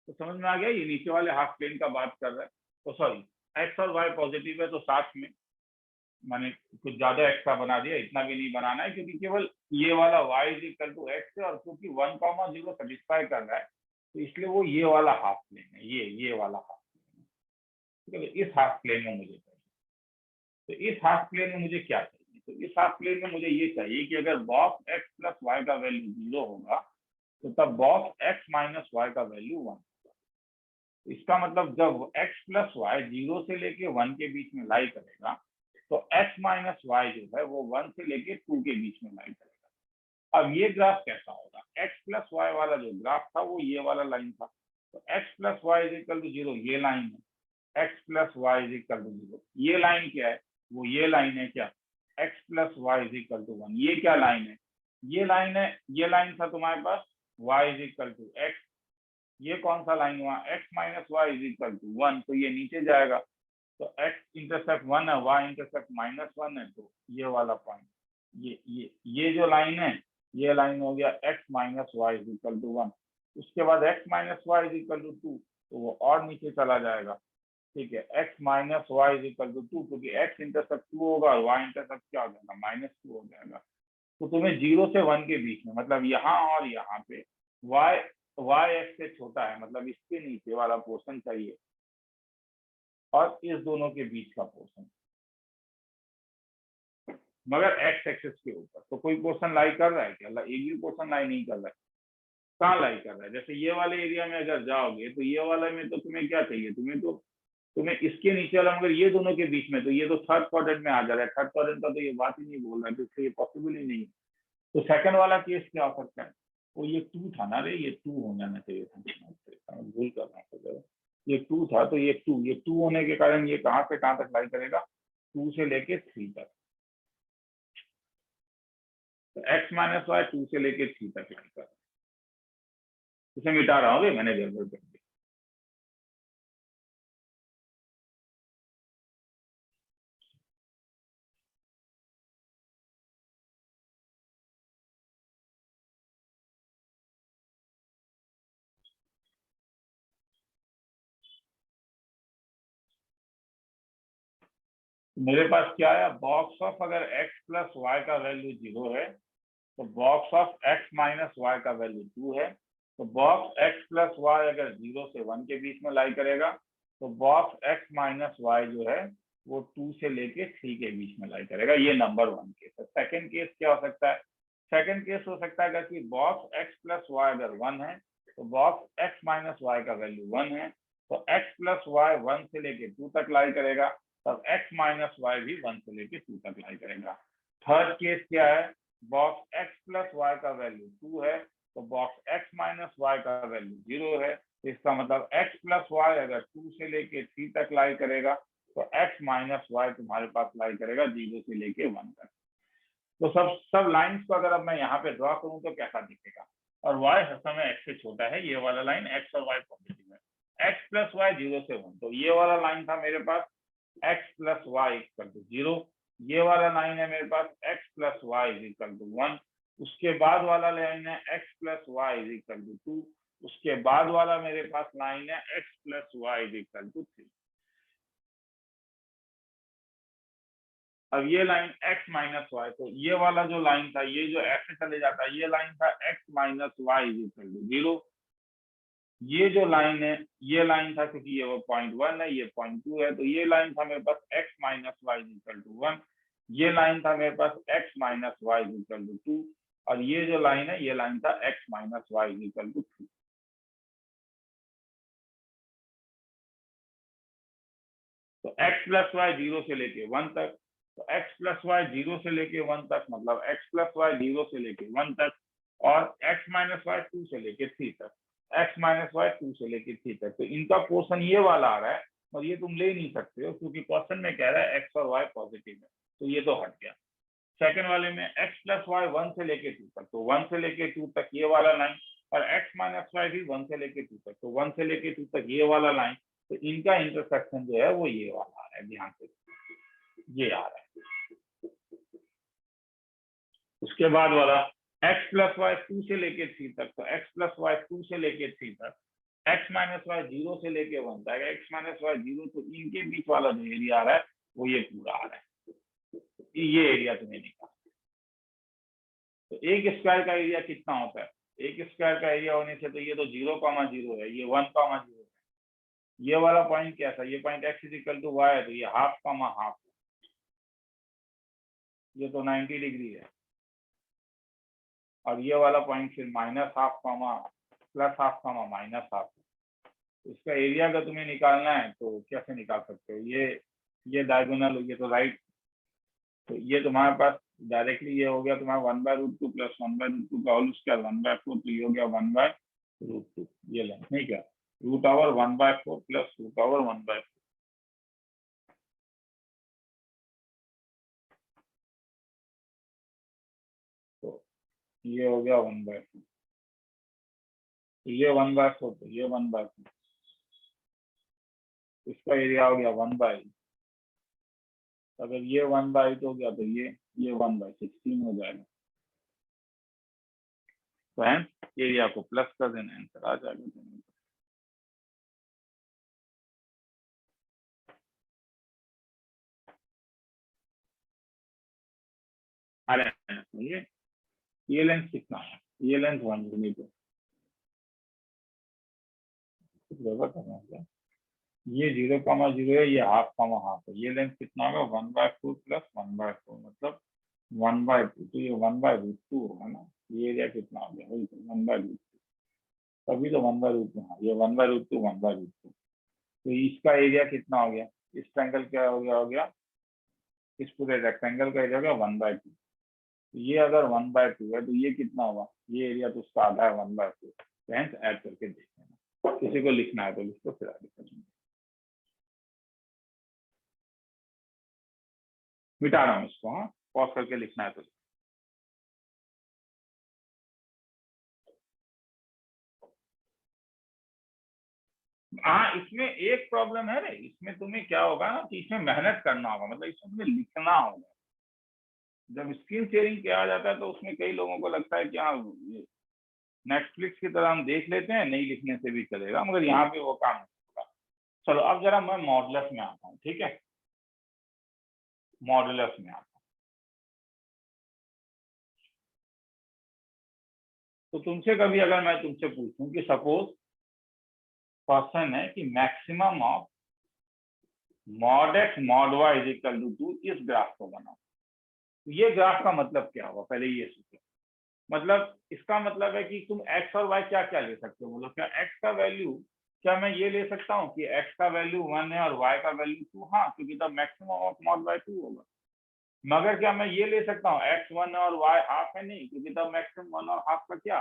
[SPEAKER 1] तो समझ में आ गया, ये नीचे वाले हाफ प्लेन का बात कर रहा है। तो सॉरी, एक्स और वाई पॉजिटिव है तो साथ में मैंने कुछ ज्यादा एक्स्ट्रा बना दिया, इतना भी नहीं बनाना है, क्योंकि केवल ये वाला y is equal to x है, और क्योंकि 1,0 सेटिस्फाई कर रहा है, तो इसलिए वो ये वाला हाफ प्लेन है, ये वाला हाफ प्लेन है, ठीक है। इस हाफ प्लेन में मुझे चाहिए, तो इस हाफ प्लेन में मुझे क्या चाहिए, तो इस हाफ प्लेन में मुझे ये चाहिए कि अगर बॉक्स एक्स प्लस वाई का वैल्यू 0 होगा, तो तब बॉक्स एक्स माइनस वाई का वैल्यू 1। इसका मतलब जब x प्लस वाई 0 से लेके 1 के बीच में लाई करेगा, तो x माइनस वाई जो है वो 1 से लेके 2 के बीच में लाई करेगा। अब ये ग्राफ कैसा होगा, x प्लस वाई वाला जो ग्राफ था वो ये वाला लाइन था, तो x plus y is equal to 0 ये लाइन है, x plus y is equal to 0 ये लाइन क्या है, वो ये लाइन है क्या, x plus y is equal to 1, ये क्या लाइन है, ये लाइन है, ये लाइन था तुम्हारे पास y is equal to x, ये कौन सा लाइन हुआ, x minus y is equal to 1, तो ये नीचे जाएगा, तो x इंटरसेप्ट 1 है, y इंटरसेप्ट -1 है, तो ये वाला पॉइंट, ये जो लाइन है, ये लाइन हो गया x minus y is equal to 1। उसके बाद x minus y is equal to 2, तो वो और नीचे चला जाएगा, ठीक है, x minus y is equal to 2, क्योंकि x इंटरसेप्ट 2 होगा और y इंटरसेप्ट क्या हो जाएगा, -2 हो जाएगा। तो तुम्हें 0 से 1 के बीच में, मतलब यहाँ और यहाँ पे y x से छोटा है, मतलब इसके नीचे वाला पोर्शन चाहिए, और इस दोनों के बीच का पोर्शन, मगर x एक्सिस के ऊपर। तो कोई पोर्शन लाई कर रहा है क्या, एक भी पोर्शन लाई नहीं कर रहा है, कहाँ लाई कर रहा है, जैसे ये वाले एरिया में अगर जाओगे, तो ये वाले में तो तुम्हें क्या चाहिए, तुम्हें इसके नीचे वाला, मगर ये दोनों के बीच में, तो ये तो थर्ड क्वाड्रेंट में आ जा रहा है, थर्ड क्वाड्रेंट का तो ये बात ही नहीं बोल रहा है, तो इसलिए ये पॉसिबल ही नहीं है। तो सेकंड वाला केस क्या हो सकता है, वो ये 2 था ना रे, ये 2 हो जाना चाहिए था, भूल कर रहा हूँ, ये 2 था, तो ये 2 होने के कारण ये कहाँ से कहाँ तक लाई करेगा, 2 से लेके 3 तक, तो x माइनस वाई 2 से लेके 3 तक लाई कर, इसे मिटा रहा हूँ, मैंने गड़बड़ कर दी। मेरे पास क्या है, बॉक्स ऑफ अगर x प्लस वाई का वैल्यू 0 है, तो box of x minus y का वैल्यू 2 है, तो बॉक्स x प्लस वाई अगर 0 से 1 के बीच में लाई करेगा, तो बॉक्स x माइनस वाई जो है वो 2 से लेके 3 के बीच में लाई करेगा। ये नंबर 1 केस है। सेकंड केस क्या हो सकता है, सेकंड केस हो सकता है कि बॉक्स x प्लस वाई अगर 1 है, तो बॉक्स x माइनस वाई का वैल्यू 1 है, तो x प्लस वाई 1 से लेके 2 तक लाई करेगा, तब x माइनस वाई भी 1 से लेके 2 तक लाई करेगा। थर्ड केस क्या है, बॉक्स x प्लस वाई का वैल्यू 2 है, तो बॉक्स x माइनस वाई का वैल्यू 0 है, इसका मतलब x प्लस वाई अगर 2 से लेके 3 तक लाई करेगा, तो x माइनस वाई तुम्हारे पास लाई करेगा 0 से लेके 1 तक। तो सब लाइंस को अगर अब मैं यहाँ पे ड्रॉ करूँ तो कैसा दिखेगा, और y हर समय x से छोटा है, ये वाला लाइन x और y पॉजिटिव है, x प्लस वाई 0 से 1, तो ये वाला लाइन था मेरे पास x plus y equal to 0, ये वाला लाइन है मेरे पास x plus y equal to 1, उसके बाद वाला लाइन है x plus y equal to 2, उसके बाद वाला मेरे पास लाइन है x plus y equal to 3। अब ये लाइन x माइनस वाई, तो ये वाला जो लाइन था, ये जो ऐसे चले जाता है, ये लाइन था x minus y equal to 0, ये जो लाइन है ये लाइन था, क्योंकि ये वो 0.1 है, ये 0.2 है, तो ये लाइन था मेरे पास x minus y equal to 1, ये लाइन था मेरे पास x minus y equal to 2, और ये जो लाइन है ये लाइन था x minus y equal to 3। तो x प्लस वाई 0 से लेके 1 तक, तो x प्लस वाई 0 से लेके 1 तक मतलब x प्लस वाई 0 से लेके 1 तक, और x माइनस वाई 2 से लेके 3 तक, x माइनस वाई 2 से लेके 3 तक। तो इनका पोर्शन ये वाला आ रहा है, और ये तुम ले नहीं सकते हो क्योंकि क्वेश्चन में कह रहा है x और y पॉजिटिव है, तो ये तो हट गया। सेकंड वाले में x प्लस वाई 1 से लेके 2 तक, तो 1 से लेके 2 तक ये वाला लाइन, और x माइनस वाई भी 1 से लेके 2 तक, तो 1 से लेके 2 तक ये वाला लाइन, तो इनका इंटरसेक्शन जो है वो ये वाला आ रहा है, ध्यान से ये आ रहा है। उसके बाद वाला x प्लस वाई 2 से लेके 3 तक, तो x प्लस वाई 2 से लेके 3 तक, x माइनस वाई 0 से लेके 1 तक, x माइनस वाई 0, तो इनके बीच वाला जो एरिया आ रहा है वो ये पूरा आ रहा है, ये एरिया तुम्हें निकालना। तो एक स्क्वायर का एरिया कितना होता है, एक स्क्वायर का एरिया होने से तो ये तो 0,0 है, ये 1,0 है, ये वाला पॉइंट क्या था, ये point x is equal to y है, तो ये हाफ, ये तो 90 डिग्री है, और ये वाला पॉइंट फिर minus half plus half minus half. इसका एरिया अगर तुम्हें निकालना है तो कैसे निकाल सकते हो, ये डायगोनल, ये तो राइट, तो ये तुम्हारे पास डायरेक्टली ये हो गया तुम्हारा 1/√2 प्लस 1/√2 का होल स्क्वायर 1/4, तो ये हो गया 1/√2, ये लेंथ नहीं क्या, √ओवर 1/4 प्लस √ओवर 1/4, तो ये हो गया 1/4, ये 1/4, तो ये 1/4, इसका एरिया हो गया 1/8, अगर ये 1/8 हो गया तो ये 1/16 हो जाएगा। तो एरिया को प्लस कर देना, आंसर आ जाएगा। ये लेंथ कितना है, ये लेंथ 1 यूनिट है, ये 0,0 है, ये हाफ है, ये लेंथ कितना होगा 1/4 प्लस 1/4 मतलब 1/2, तो ये 1/√2 होगा ना, ये एरिया कितना हो गया, वही 1/√2, तभी तो 1/√2, हाँ ये 1/√2, तो इसका एरिया कितना हो गया, इस ट्रायंगल क्या हो गया, इस पूरे रेक्टेंगल का एरिया हो गया 1/2, ये अगर 1/2 है तो ये कितना होगा, ये एरिया तो उसका आधा है 1/4, तो ऐड करके देख लेना, किसी को लिखना है तो लिखो, फिर आगे करेंगे। मिटा रहा हूँ इसको, हाँ पॉज करके लिखना है तो। हाँ इसमें एक प्रॉब्लम है रे, इसमें तुम्हें क्या होगा ना कि इसमें मेहनत करना होगा, मतलब इसमें तुम्हें लिखना होगा। जब स्क्रीन शेयरिंग किया जाता है तो उसमें कई लोगों को लगता है कि हाँ नेटफ्लिक्स की तरह हम देख लेते हैं, नहीं लिखने से भी चलेगा, मगर यहाँ पे वो काम नहीं होगा। चलो अब जरा मैं मॉडुलस में आता हूँ, ठीक है, मॉडुलस में आता हूँ। तो तुमसे कभी अगर मैं तुमसे पूछूं कि सपोज क्वेश्चन है कि maximum of mod x mod y is equal to 2, इस ग्राफ को बनाओ, तो ये ग्राफ का मतलब क्या होगा, पहले ये सोचो। मतलब इसका मतलब है कि तुम x और y क्या क्या ले सकते हो, मतलब क्या x का वैल्यू, क्या मैं ये ले सकता हूँ कि x का वैल्यू 1 है और y का वैल्यू 2, हाँ क्योंकि तब मैक्सिमम ऑफ mod y 2 होगा। मगर क्या मैं ये ले सकता हूँ x 1 और y हाफ है, नहीं क्योंकि तब मैक्सिमम 1 और हाफ का क्या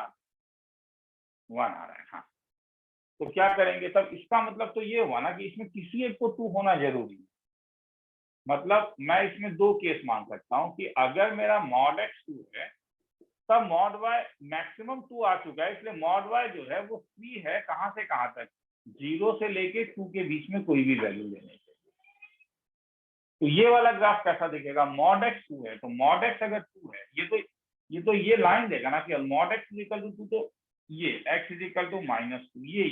[SPEAKER 1] 1 आ रहा है। हाँ तो क्या करेंगे तब, इसका मतलब तो ये हुआ ना कि इसमें किसी एक को 2 होना जरूरी है। मतलब मैं इसमें दो केस मान सकता हूँ कि अगर मेरा mod x 2 है तब मॉड वाई मैक्सिमम 2 आ चुका है, इसलिए मॉड वाई जो है वो फ्री है कहां से कहां तक, 0 से लेके 2 के बीच में कोई भी वैल्यू लेने चाहिए। तो ये वाला ग्राफ कैसा दिखेगा, मॉड एक्स 2 है तो मॉड एक्स अगर 2 है, ये लाइन देगा ना कि मॉड एक्स इक्वल टू 2, तो ये x इक्वल टू -2, ये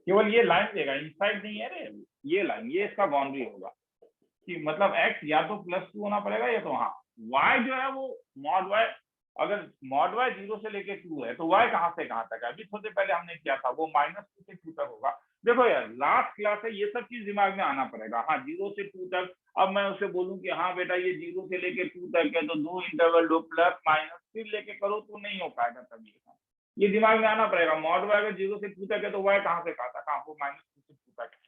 [SPEAKER 1] केवल ये लाइन देगा, इनसाइड नहीं है रे, ये लाइन, ये इसका बाउंड्री होगा कि मतलब x या तो +2 होना पड़ेगा या तो हाँ y जो है वो मॉड y, अगर मॉड y 0 से लेके 2 है तो y कहां से कहां तक है, अभी थोड़ी देर पहले हमने किया था वो -2 से 2 तक होगा। देखो यार लास्ट क्लास है, ये सब चीज दिमाग में आना पड़ेगा। हाँ 0 से 2 तक, अब मैं उसे बोलूं कि हाँ बेटा ये 0 से लेके 2 तक है तो 2 इंटरवल लो प्लस माइनस फिर लेके करो तो नहीं हो पाएगा तभी, ये दिमाग में आना पड़ेगा। मॉड वाई अगर 0 से 2 तक है तो वाई कहां से कहां तक, कहां वो -2 से 2 तक है।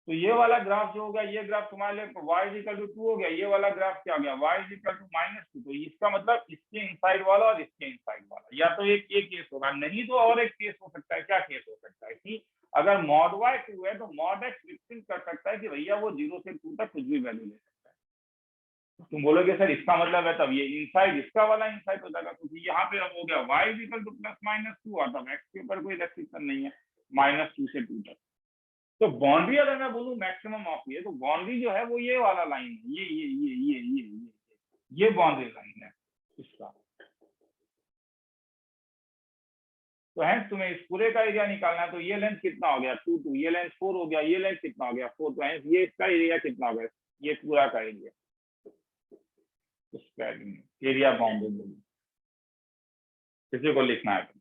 [SPEAKER 1] तो ये वाला ग्राफ जो होगा, ये ग्राफ तुम्हारे लिए y इक्वल टू 2 हो गया, ये वाला ग्राफ क्या हो गया y इक्वल टू -2। तो इसका मतलब इसके इनसाइड वाला और इसके इनसाइड वाला, या तो एक केस होगा, नहीं तो और एक केस हो सकता है। क्या केस हो सकता है कि अगर मॉड y 2 है तो मॉड x फिक्सिंग कर सकता है कि भैया वो 0 से 2 तक कुछ भी वैल्यू ले सकता है। तुम बोलोगे सर इसका मतलब है तब ये इनसाइड, इसका वाला इनसाइड हो जाएगा, क्योंकि यहाँ पे अब हो गया y इक्वल टू +-2 और तब x के ऊपर कोई रेस्ट्रिक्शन नहीं है -2 से 2 तक। तो बाउंड्री अगर मैं बोलूं मैक्सिमम ऑफ ये, तो बाउंड्री जो है वो ये वाला लाइन है, ये बाउंड्री लाइन है इसका। तो है तुम्हें इस पूरे का एरिया निकालना है, तो ये लेंथ कितना हो गया 2 2, ये लेंथ 4 हो गया, ये लेंथ कितना हो गया 4, तो है ये इसका एरिया कितना हो गया, ये पूरा का एरिया, एरिया बाउंड्री किसी को लिखना है।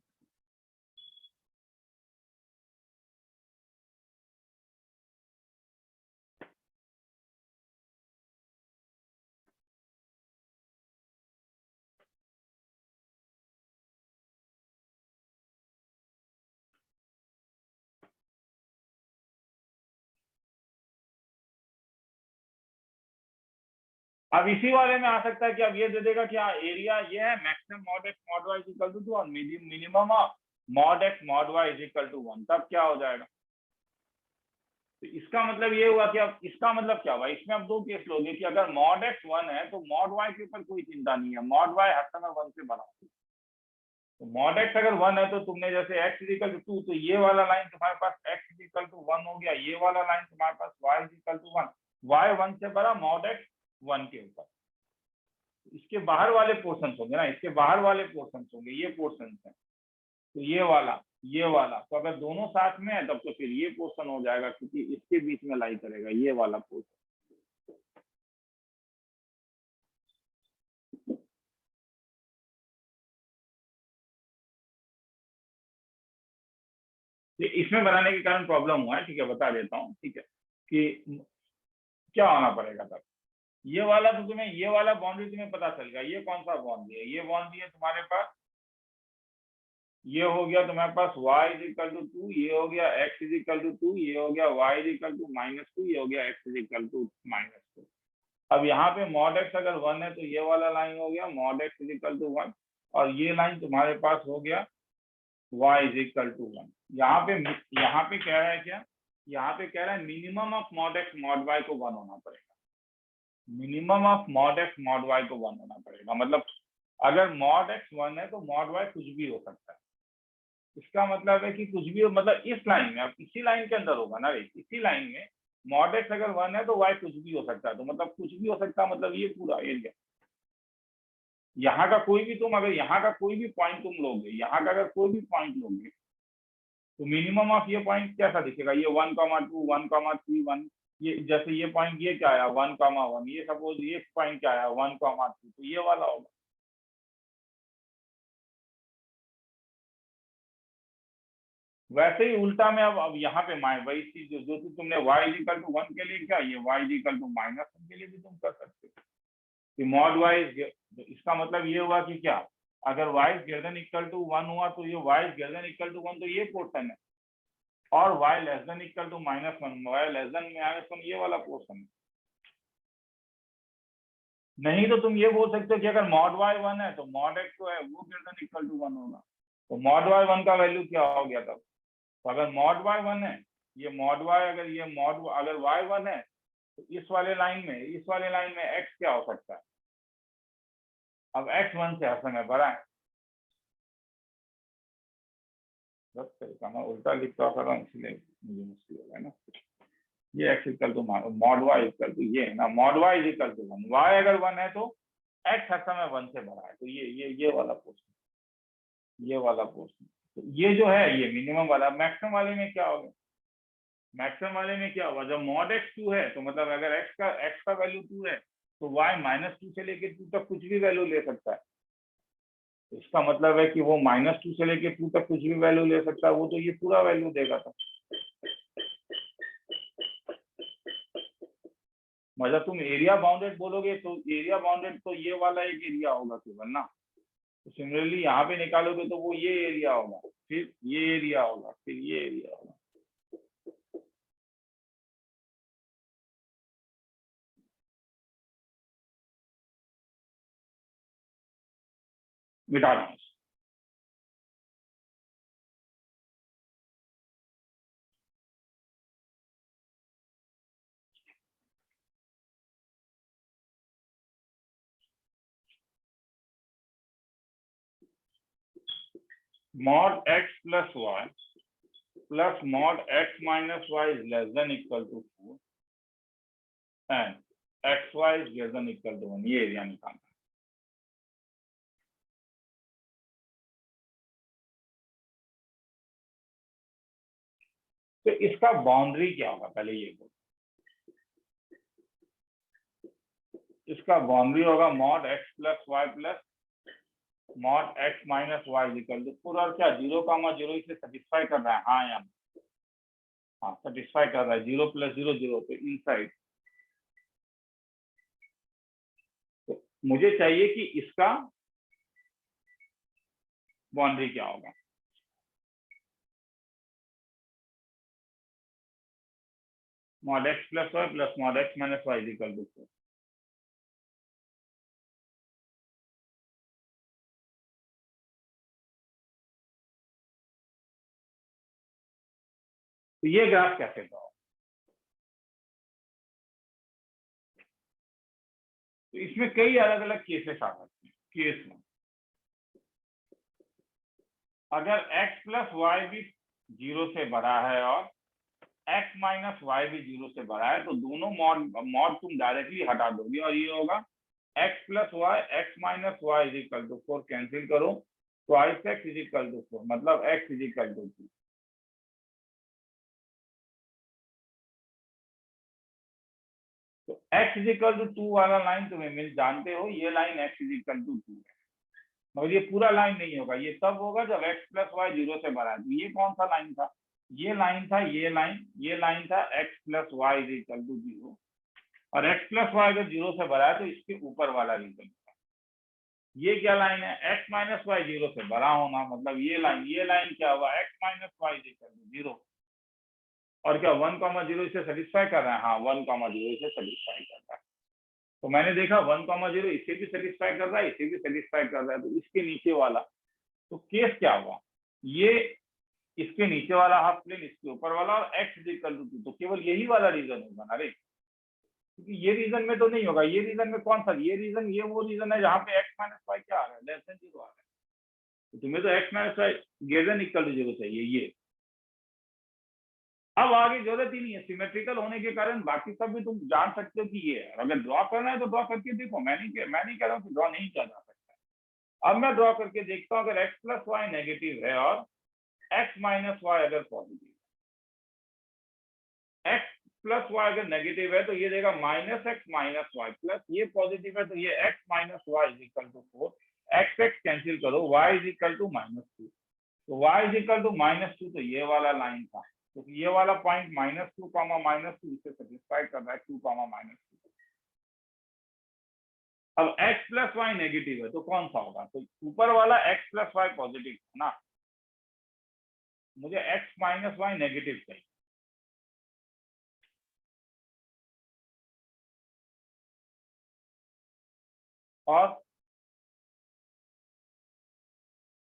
[SPEAKER 1] अब इसी वाले में आ सकता है कि अब ये दे देगा कि हाँ एरिया ये है, maximum mod x mod y equal to 2 और minimum of mod x mod y equal to 1, तब क्या हो जाएगा। तो इसका मतलब ये हुआ कि अब इसका मतलब क्या हुआ, इसमें अब दो केस लोगे कि अगर मॉड एक्स 1 है तो मॉड वाई के ऊपर कोई चिंता नहीं है, मॉड वाई हर समय 1 से बड़ा है। तो मॉड एक्स अगर 1 है तो तुमने जैसे x इक्वल टू 2, तो ये वाला लाइन तुम्हारे पास x इक्वल टू 1 हो गया, ये वाला लाइन तुम्हारे पास y इक्वल टू 1, y 1 से बड़ा मॉड एक्स 1 के ऊपर। इसके बाहर वाले पोर्शन होंगे ना, इसके बाहर वाले पोर्शन होंगे, ये पोर्शन है, तो ये वाला तो अगर दोनों साथ में है तब तो फिर ये पोर्शन हो जाएगा, क्योंकि इसके बीच में लाई करेगा ये वाला पोर्शन। इसमें बनाने के कारण प्रॉब्लम हुआ है, ठीक है बता देता हूँ, ठीक है कि क्या होना पड़ेगा तब। ये वाला तो तुम्हें, ये वाला बाउंड्री तुम्हें पता चल गया, ये कौन सा बाउंड्री है, ये बाउंड्री है तुम्हारे पास, ये हो गया तुम्हारे पास y इक्वल टू 2, ये हो गया x इक्वल टू 2, ये हो गया y इक्वल टू -2, ये हो गया x इक्वल टू -2। अब यहाँ पे मॉड x अगर 1 है तो ये वाला लाइन हो गया मॉड x इक्वल टू 1, और ये लाइन तुम्हारे पास हो गया y इक्वल टू 1। यहाँ पे कह रहा है क्या, यहाँ पे कह रहा है minimum of mod x mod y को 1 होना पड़ेगा, minimum of mod x mod y को 1 होना पड़ेगा। मतलब अगर मॉड x 1 है तो मॉड y कुछ भी हो सकता है, इसका मतलब है कि कुछ भी हो, मतलब इस लाइन में, अब इसी लाइन के अंदर होगा ना, इसी लाइन में मॉड x अगर 1 है तो y कुछ भी हो सकता है, तो मतलब कुछ भी हो सकता है मतलब ये पूरा एरिया, यहाँ का कोई भी तुम अगर यहाँ का कोई भी पॉइंट तुम लोगे, यहाँ का अगर कोई भी पॉइंट लोगे तो मिनिमम ऑफ ये पॉइंट कैसा दिखेगा, ये 1,2 1,3 1, ये जैसे ये पॉइंट ये क्या आया 1,1, ये सपोज ये पॉइंट क्या आया 1,2, तो ये वाला होगा। वैसे ही उल्टा में अब यहाँ पे वही चीज जो तुमने y इक्वल टू 1 के लिए क्या, ये y इक्वल टू -1 के लिए भी तुम कर सकते हो कि मॉड y, इसका मतलब ये हुआ कि क्या, अगर y greater than equal to 1 हुआ तो ये y greater than equal to 1 तो ये पोर्शन है, और y less than equal to -1, y less than -1 ये वाला पोर्शन है। नहीं तो तुम ये बोल सकते हो कि अगर मॉड y 1 है तो मॉड x तो है वो ग्रेटर देन इक्वल टू 1 होगा, तो मॉड y 1 का वैल्यू क्या हो गया तब। तो अगर मॉड y 1 है, ये मॉड y अगर ये मॉड अगर y 1 है तो इस वाले लाइन में x क्या हो सकता है, अब x 1 से हर समय बड़ा है, बस तरीका मैं उल्टा लिखता कर रहा हूँ इसलिए मुझे मुश्किल होगा ना। ये x equal to mod y equal to ये है ना, mod y is equal to 1, y अगर 1 है तो x हर समय 1 से बड़ा है, तो ये वाला पोर्शन, ये वाला पोर्शन, तो ये जो है ये मिनिमम वाला। मैक्सिमम वाले में क्या होगा, मैक्सिमम वाले में क्या होगा, जब मॉड x 2 है तो मतलब अगर x का वैल्यू 2 है तो y -2 से लेके 2 तक कुछ भी वैल्यू ले सकता है। इसका मतलब है कि वो -2 से लेके 2 तक कुछ भी वैल्यू ले सकता है, वो तो ये पूरा वैल्यू देगा। तो मतलब तुम एरिया बाउंडेड बोलोगे तो एरिया बाउंडेड तो ये वाला एक एरिया होगा केवल ना, तो सिमिलरली यहाँ पे निकालोगे तो वो ये एरिया होगा, फिर ये एरिया होगा, फिर ये एरिया होगा। मिटा रहा हूँ। mod x plus y plus mod x minus y is less than equal to 4 and xy is greater than equal to 1, ये एरिया निकालना है। तो इसका बाउंड्री क्या होगा पहले ये बोलो। इसका बाउंड्री होगा mod x plus y plus mod x minus y equal to 4, और क्या 0,0 इसे सेटिस्फाई कर रहा है, हाँ या हाँ सेटिस्फाई कर रहा है, 0 + 0 0, तो इनसाइड। तो मुझे चाहिए कि इसका बाउंड्री क्या होगा, mod x plus y plus mod x minus y equal to 4। तो ये ग्राफ कैसे ड्रॉ, तो इसमें कई अलग अलग केसेस आ सकते हैं। केस में अगर x plus y भी 0 से बड़ा है और x minus y भी 0 से बड़ा है, तो दोनों मॉड तुम डायरेक्टली हटा दोगे और ये होगा x plus y x minus y is equal to 4, cancel करो, twice x is equal to 4, मतलब x इज इक्वल टू 2। तो x इज इक्वल टू 2 वाला लाइन तुम्हें मिल, जानते हो ये line x is equal to 2 है, मगर ये पूरा लाइन नहीं होगा, ये तब होगा जब x plus y 0 से बड़ा है। तो ये कौन सा लाइन था, ये लाइन था, ये लाइन था x plus y is equal to 0, और x plus y अगर 0 से बड़ा है तो इसके ऊपर वाला रीजन। ये क्या लाइन है, x minus y 0 से बड़ा होना, मतलब ये लाइन क्या हुआ, x minus y is equal to 0, और क्या 1,0 इसे सेटिस्फाई कर रहा है, हाँ 1,0 इसे सेटिस्फाई कर रहा है। तो मैंने देखा 1,0 इसे भी सेटिस्फाई कर रहा है, इसे भी सेटिस्फाई कर रहा है, तो इसके नीचे वाला, तो केस क्या हुआ, ये इसके नीचे वाला हाफ प्लेन, इसके ऊपर वाला, और x इज इक्वल टू 2, तो केवल यही वाला रीजन होगा ना रे, क्योंकि ये रीजन में तो नहीं होगा। ये रीजन में कौन सा, ये रीजन, ये वो रीजन है जहाँ पे x माइनस वाई क्या आ रहा है, लेस देन 0 आ रहा है, तो तुम्हें तो x minus y greater than equal to 0 चाहिए। ये अब आगे जरूरत ही नहीं है, सिमेट्रिकल होने के कारण बाकी सब भी तुम जान सकते हो कि ये है। अगर ड्रॉ करना है तो ड्रॉ करके देखो, मैं नहीं कह रहा हूँ कि ड्रॉ नहीं किया जा सकता। अब मैं ड्रॉ करके देखता हूँ, अगर x प्लस वाई नेगेटिव है और x माइनस वाई अगर पॉजिटिव है, x प्लस वाई अगर नेगेटिव है तो ये देगा -x माइनस वाई, प्लस ये पॉजिटिव है तो ये x minus y is equal to 4, x cancel करो, y इज इक्वल टू -2, तो y इज इक्वल टू -2, तो ये वाला लाइन था, तो ये वाला पॉइंट -2, -2 इसे सेटिस्फाई कर रहा है, 2, -2। अब x प्लस वाई नेगेटिव है तो कौन सा होगा, तो ऊपर वाला x प्लस वाई पॉजिटिव है ना, मुझे x माइनस वाई नेगेटिव चाहिए, और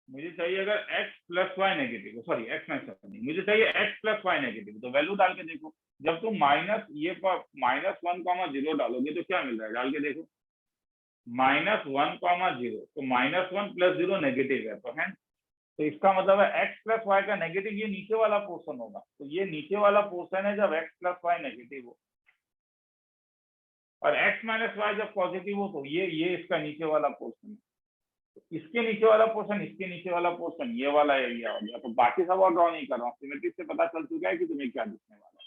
[SPEAKER 1] मुझे चाहिए अगर x plus y negative, sorry x minus नहीं, मुझे चाहिए x प्लस वाई नेगेटिव, तो वैल्यू डाल के देखो, जब तुम -1,0 डालोगे तो क्या मिल रहा है, डाल के देखो,
[SPEAKER 3] -1, 0, तो -1 + 0 नेगेटिव है, तो है, तो इसका मतलब है x + y का नेगेटिव ये नीचे वाला पोर्शन होगा, तो ये नीचे वाला पोर्शन है जब x + y नेगेटिव हो, और x - y जब पॉजिटिव हो तो ये इसका नीचे वाला पोर्शन है, तो इसके नीचे वाला पोर्शन, इसके नीचे वाला पोर्शन, ये वाला एरिया हो गया। तो बाकी सब और ड्रॉ नहीं कर रहा हूँ, सिमेट्री से पता चल चुका है कि तुम्हें क्या दिखने वाला है।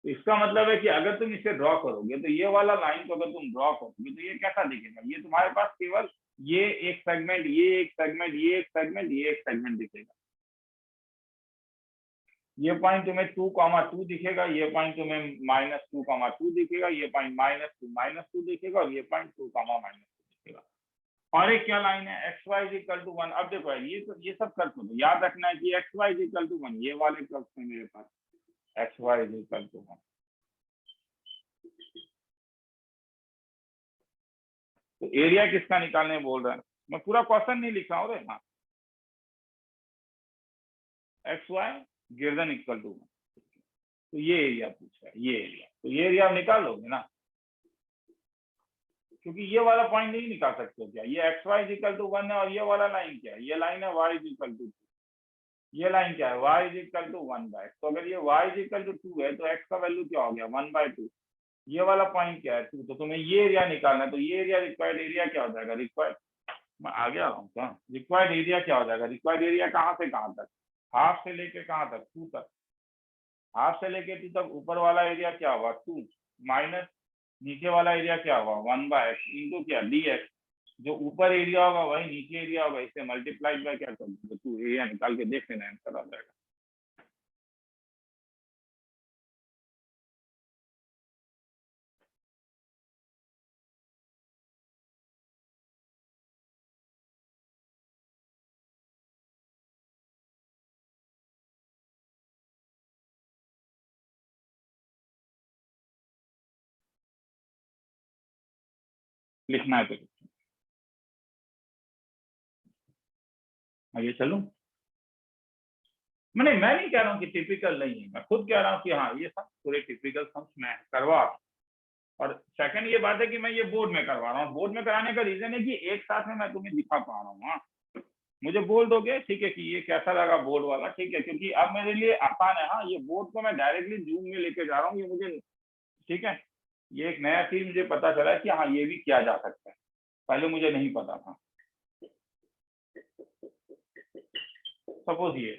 [SPEAKER 3] तो इसका मतलब है कि अगर तुम इसे ड्रॉ करोगे तो ये वाला लाइन को अगर तुम ड्रॉ करोगे तो ये कैसा दिखेगा, ये तुम्हारे पास केवल ये एक सेगमेंट, ये एक सेगमेंट, ये एक सेगमेंट, ये एक सेगमेंट दिखेगा। ये पॉइंट तुम्हें 2, 2 दिखेगा, ये पॉइंट तुम्हें -2, 2 दिखेगा, ये पॉइंट -2, 2 दिखेगा, और ये पॉइंट 2, -2 दिखेगा। और एक क्या लाइन है, एक्स वाई इक्वल टू 1। अब देखो ये सब कर दो, याद रखना है कि एक्स वाई इक्वल टू 1, ये वाले कर्व्स हैं मेरे पास, एक्स वाई इक्वल टू 1। तो एरिया किसका निकालने बोल रहा है, मैं पूरा क्वेश्चन नहीं लिख रहा हूँ रे, हाँ, x y greater equal to 1, तो ये एरिया पूछा है, ये एरिया, तो ये एरिया आप निकाल लोगे ना, क्योंकि ये वाला पॉइंट नहीं निकाल सकते हो क्या, ये एक्स वाई इक्वल टू 1 है, और ये वाला लाइन क्या है, ये लाइन है वाई इक्वल टू 2, ये लाइन क्या है, y इक्वल टू 1/, तो अगर ये y इक्वल टू 2 है तो x का वैल्यू क्या हो गया, 1/2। ये वाला पॉइंट क्या है, 2, तो तुम्हें ये एरिया निकालना है, तो ये एरिया रिक्वायर्ड एरिया क्या हो जाएगा, रिक्वायर्ड, मैं आगे आ रहा हूँ क्या, रिक्वायर्ड एरिया क्या हो जाएगा, रिक्वायर्ड एरिया कहाँ से कहाँ तक, हाफ से लेके कहाँ तक, 2 तक, हाफ से लेके 2 तक, ऊपर वाला एरिया क्या हुआ 2 माइनस नीचे वाला एरिया क्या हुआ 1/x इंटू क्या dx, जो ऊपर एरिया होगा वही नीचे एरिया होगा, इसे मल्टीप्लाइड बाय क्या कर दो, तू एरिया निकाल के देख लेना, आंसर आ जाएगा। लिखना है तो आगे चलूं, मैं नहीं कह रहा हूँ कि टिपिकल नहीं है, मैं खुद कह रहा हूँ कि हाँ ये सब पूरे टिपिकल सम्स मैं करवा रहा हूँ। और सेकंड ये बात है कि मैं ये बोर्ड में करवा रहा हूँ, बोर्ड में कराने का रीजन है कि एक साथ में मैं तुम्हें दिखा पा रहा हूँ। हाँ, मुझे बोल दोगे ठीक है कि ये कैसा लगा बोर्ड वाला, ठीक है, क्योंकि अब मेरे लिए आसान है। हाँ, ये बोर्ड को मैं डायरेक्टली जूम में लेके जा रहा हूँ, ये मुझे ठीक है, ये एक नया चीज मुझे पता चला है कि हाँ ये भी किया जा सकता है, पहले मुझे नहीं पता था। सपोज ये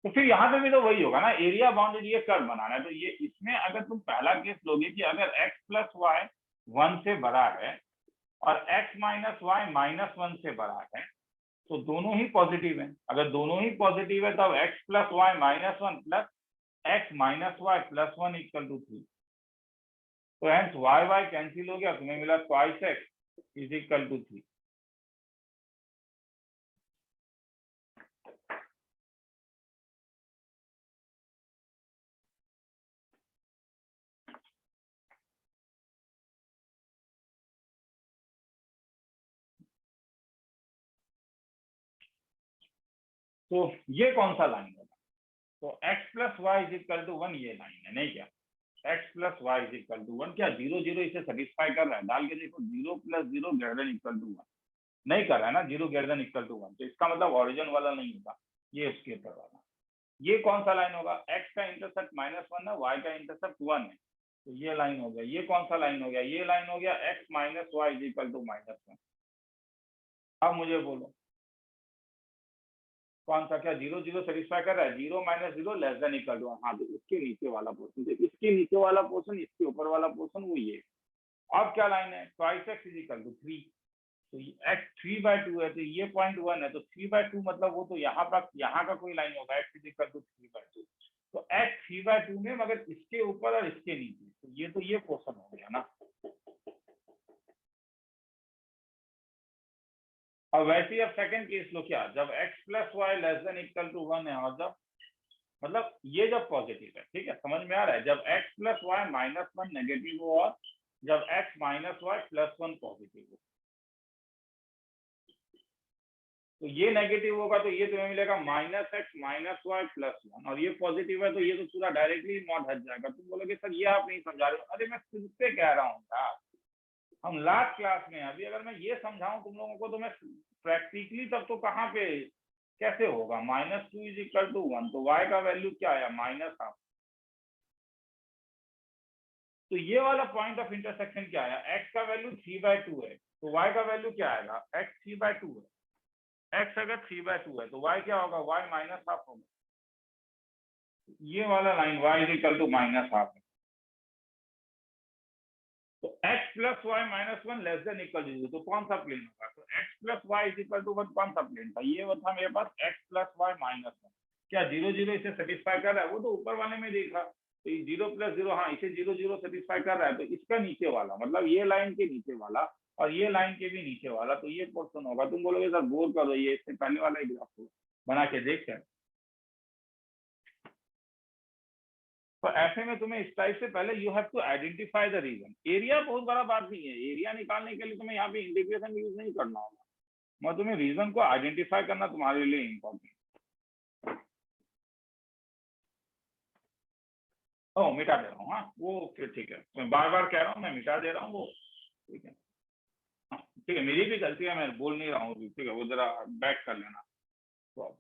[SPEAKER 3] तो फिर यहाँ पे भी तो वही होगा ना, एरिया बाउंडेड ये कर्व बनाना है, तो ये इसमें अगर तुम पहला केस लोगे कि अगर x + y 1 से बड़ा है और x - y -1 से बड़ा है, तो दोनों ही पॉजिटिव है। अगर दोनों ही पॉजिटिव है तब x + y -1 plus x - y + 1 = 3, तो हेंस y कैंसिल हो गया, तुम्हें मिला ट्वाइस x = 3। तो ये कौन सा लाइन होगा, तो x + y = 1 ये लाइन है, नहीं क्या, x + y = 1, क्या 0 0 इसे सेटिस्फाई कर रहा है, डाल के देखो 0 + 0 > 1 नहीं कर रहा है ना, 0 > 1, तो इसका मतलब ओरिजिन वाला नहीं होगा, ये उसके ऊपर वाला। ये कौन सा लाइन होगा, x का इंटरसेप्ट -1 है, y का इंटरसेप्ट 1 है, तो ये लाइन हो गया। ये कौन सा लाइन हो गया, ये लाइन हो गया x - y = -1। अब मुझे बोलो कौन सा, क्या 0 0 सेटिस्फाई कर रहा है, 0 - 0 <= 1। हाँ, तो इसके नीचे वाला पोर्शन, तो इसके नीचे वाला पोर्शन, इसके ऊपर वाला पोर्शन वो ये। अब क्या लाइन है, ट्वाइस x = 3, तो x 3/2 है, तो ये पॉइंट 1 है, तो 3/2 मतलब वो तो यहाँ पर यहाँ का कोई लाइन होगा, x = 3/2, तो x 3/2 में मगर इसके ऊपर और इसके नीचे, तो ये पोर्शन हो गया ना। और वैसे ही अब सेकंड केस लो, क्या जब x + y <= 1 है, और जब मतलब ये जब पॉजिटिव है, ठीक है, समझ में आ रहा है, जब x + y -1 नेगेटिव हो और जब x - y + 1 पॉजिटिव हो,
[SPEAKER 1] तो ये नेगेटिव होगा तो ये तुम्हें मिलेगा minus x minus y plus 1, और ये पॉजिटिव है तो ये तो पूरा डायरेक्टली मॉड हट जाएगा। तुम बोलोगे सर ये आप नहीं समझा रहे हो। अरे मैं खुद से कह रहा हूँ यार, हम लास्ट क्लास में अभी अगर मैं ये समझाऊं तुम लोगों को तो मैं प्रैक्टिकली तब तो कहाँ पे कैसे होगा। -2 इज इक्वल टू 1, तो y का वैल्यू क्या आया -हाफ। तो ये वाला पॉइंट ऑफ इंटरसेक्शन क्या आया, x का वैल्यू 3/2 है तो y का वैल्यू क्या आएगा, x 3/2 है। x अगर 3/2 है तो y क्या होगा, y -हाफ होगा। ये वाला line y is equal to -half है। तो x plus y -1 less than equal to 0, तो कौन सा प्लेन होगा, तो x plus y is equal to 1 कौन सा प्लेन था, ये वो था मेरे पास x प्लस वाई -1। क्या 0 0 इसे सेटिस्फाई कर रहा है, वो तो ऊपर वाले में देखा तो 0 + 0, हाँ इसे 0 0 सेटिस्फाई कर रहा है। तो इसका नीचे वाला मतलब ये लाइन के नीचे वाला और ये लाइन के भी नीचे वाला, तो ये पोर्शन होगा। तुम बोलोगे सर बोर कर दो, ये इससे पहले वाला ही ग्राफ को बना के देखते हैं। तो ऐसे में तुम्हें इस टाइप से पहले you have to identify the region. Area बहुत बड़ा बात नहीं है, एरिया निकालने के लिए तुम्हें यहाँ पे इंटीग्रेशन यूज नहीं करना होगा, मैं तुम्हें रीजन को आइडेंटिफाई करना तुम्हारे लिए इम्पोर्टेंट। ओ मिटा दे रहा हूँ, हाँ वो फिर ठीक है, मैं बार बार कह रहा हूँ मैं मिटा दे रहा हूँ वो, ठीक है। हाँ ठीक है, मेरी भी गलती है, मैं बोल नहीं रहा हूँ, ठीक है वो जरा बैक कर लेना। तो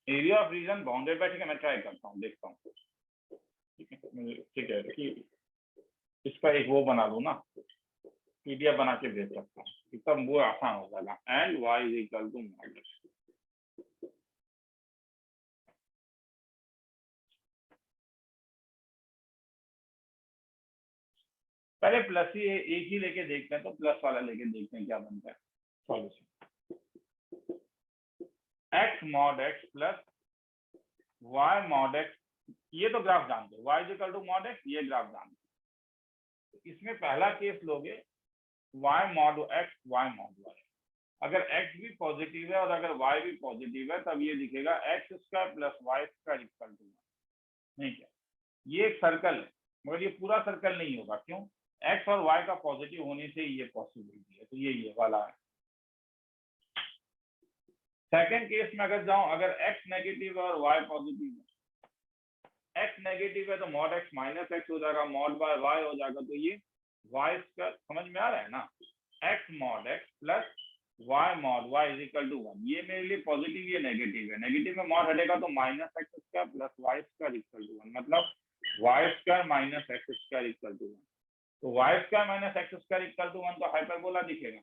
[SPEAKER 1] area of reason bounded by, ठीक है मैं ट्राई करता हूँ, देखता हूँ, ठीक है कि इसका एक वो बना लूँ ना, पीडीएफ बना के भेज सकता हूँ, एकदम वो आसान हो जाएगा। And y is equal to minus, पहले प्लस ही एक ही लेके देखते हैं, तो प्लस वाला लेके देखते हैं क्या बनता है solution. x mod x plus y mod x, ये तो ग्राफ जानते हो, y is equal to mod x, ये ग्राफ जानते हो। इसमें पहला केस लोगे y mod x y mod y, अगर x भी पॉजिटिव है और अगर y भी पॉजिटिव है तब ये दिखेगा x² plus y² equal to 1। नहीं क्या, ये एक सर्कल है मगर ये पूरा सर्कल नहीं होगा, क्यों, x और y का पॉजिटिव होने से ये पॉसिबिलिटी है, तो ये वाला है। सेकंड केस में अगर जाऊं, अगर x नेगेटिव है और y पॉजिटिव है, x नेगेटिव है तो मॉड x माइनस x हो जाएगा, मॉड बाय y हो जाएगा, तो ये y², समझ में आ रहा है ना, x mod x plus y mod y is equal to 1। ये मेरे लिए पॉजिटिव, ये नेगेटिव है, नेगेटिव में मॉड हटेगा तो -x² plus y² equal to 1, मतलब y² minus x² equal to 1। तो y² minus x² equal to 1 तो हाइपरबोला दिखेगा,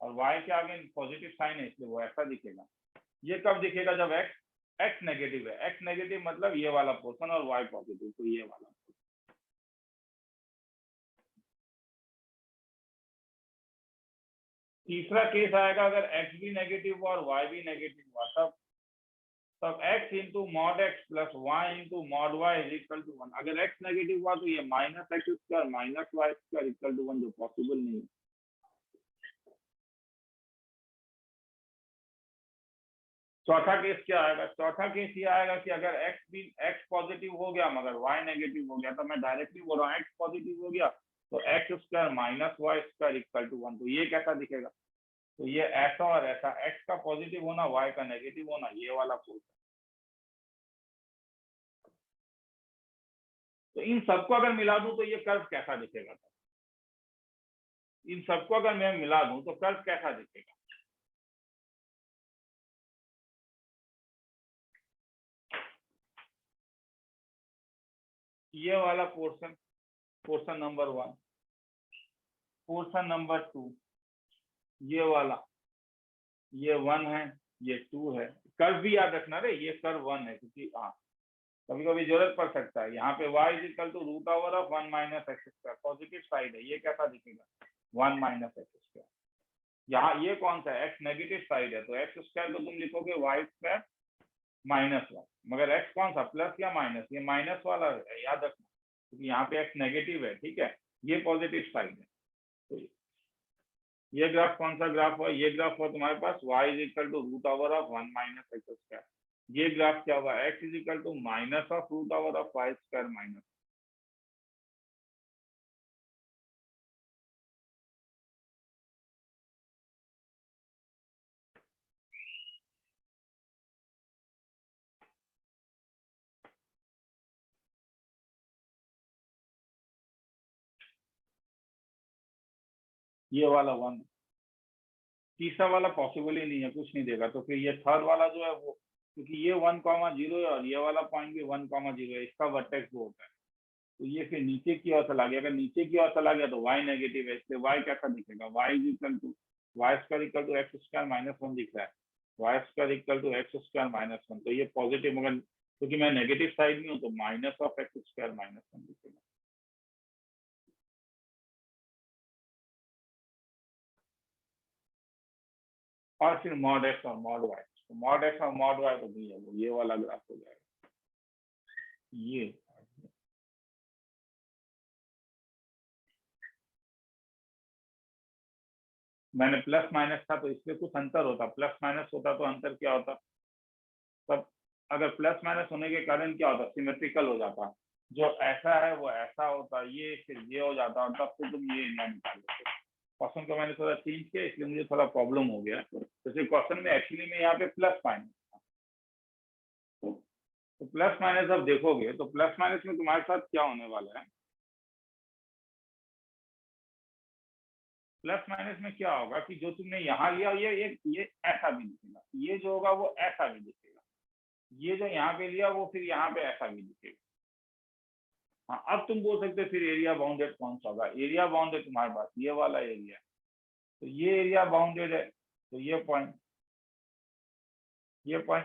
[SPEAKER 1] और y के आगे पॉजिटिव साइन है इसलिए वो ऐसा दिखेगा। ये कब दिखेगा, जब x नेगेटिव है, x नेगेटिव मतलब ये वाला पोर्शन और y पॉजिटिव, तो ये वाला। तीसरा केस आएगा अगर x भी नेगेटिव हुआ और y भी नेगेटिव हुआ, तब x into mod x plus y into mod y is equal to 1। अगर x नेगेटिव हुआ तो ये -x² minus y² equal to 1, जो पॉसिबल नहीं है। चौथा केस क्या आएगा, चौथा केस ये आएगा कि अगर x पॉजिटिव हो गया मगर y नेगेटिव हो गया, तो मैं डायरेक्टली बोल रहा हूँ x पॉजिटिव हो गया तो x² minus y² equal to 1, तो ये कैसा दिखेगा, तो ये ऐसा और ऐसा, x का पॉजिटिव होना y का नेगेटिव होना, ये वाला पोर्शन। तो इन सबको अगर मिला दूं तो ये कर्व कैसा दिखेगा, इन सबको अगर मैं मिला दूं तो कर्व कैसा दिखेगा, ये वाला portion, portion number 1, portion number 2, ये वाला, ये 1 है, ये 2 है। कर्व भी याद रखना रे, ये कर्व 1 है क्योंकि हाँ कभी कभी जरूरत पड़ सकता है। यहाँ पे y is equal to √1 minus x², positive side है, ये कैसा दिखेगा, 1 माइनस x²। यहाँ ये कौन सा है, x नेगेटिव साइड है, तो x² को तुम लिखोगे y² माइनस 1, मगर x कौन सा, प्लस या माइनस, ये माइनस वाला है, याद रखना क्योंकि यहाँ पे x नेगेटिव है, ठीक है, ये पॉजिटिव साइड है। तो ये ग्राफ कौन सा ग्राफ हुआ, ये ग्राफ हुआ तुम्हारे पास y is equal to √1 minus x²। ये ग्राफ क्या हुआ, x is equal to minus of root over of y square minus, ये वाला 1, तीसरा वाला पॉसिबल ही नहीं है, कुछ नहीं देगा, तो फिर ये थर्ड वाला जो है वो, क्योंकि ये 1,0 है और ये वाला पॉइंट भी 1,0 है, इसका वर्टेक्स वो होता है, तो ये फिर नीचे की ओर चला गया, अगर नीचे की ओर चला गया तो y नेगेटिव है, इसलिए y कैसा दिखेगा, y is equal to y square equal to x square minus 1 दिख रहा है, y square equal to x square minus 1, तो ये पॉजिटिव, मगर क्योंकि मैं नेगेटिव साइड में हूँ तो minus of x square minus 1 दिखेगा। और फिर मॉड एक्स और मॉड वाई, तो मॉड एक्स और मॉड वाई तो भैया वो ये वाला ग्राफ हो जाएगा, ये मैंने प्लस माइनस था तो इसमें कुछ अंतर होता, प्लस माइनस होता तो अंतर क्या होता, तब अगर प्लस माइनस होने के कारण क्या होता, सिमेट्रिकल हो जाता, जो ऐसा है वो ऐसा होता, ये फिर ये हो जाता, और तब से तुम ये एरिया निकाल लेते। क्वेश्चन को मैंने थोड़ा चेंज किया इसलिए मुझे थोड़ा प्रॉब्लम हो गया, जैसे क्वेश्चन में एक्चुअली में यहाँ पे प्लस माइनस, तो प्लस माइनस अब देखोगे तो प्लस माइनस में तुम्हारे साथ क्या होने वाला है, प्लस माइनस में क्या होगा कि जो तुमने यहाँ लिया ये ऐसा भी दिखेगा, ये जो होगा वो ऐसा भी दिखेगा, ये जो यहाँ पे लिया वो फिर यहाँ पे ऐसा भी दिखेगा। हाँ, अब तुम बोल सकते फिर एरिया बाउंडेड कौन सा होगा, एरिया बाउंडेड तुम्हारे पास ये वाला एरिया, तो ये एरिया बाउंडेड है, तो ये पॉइंट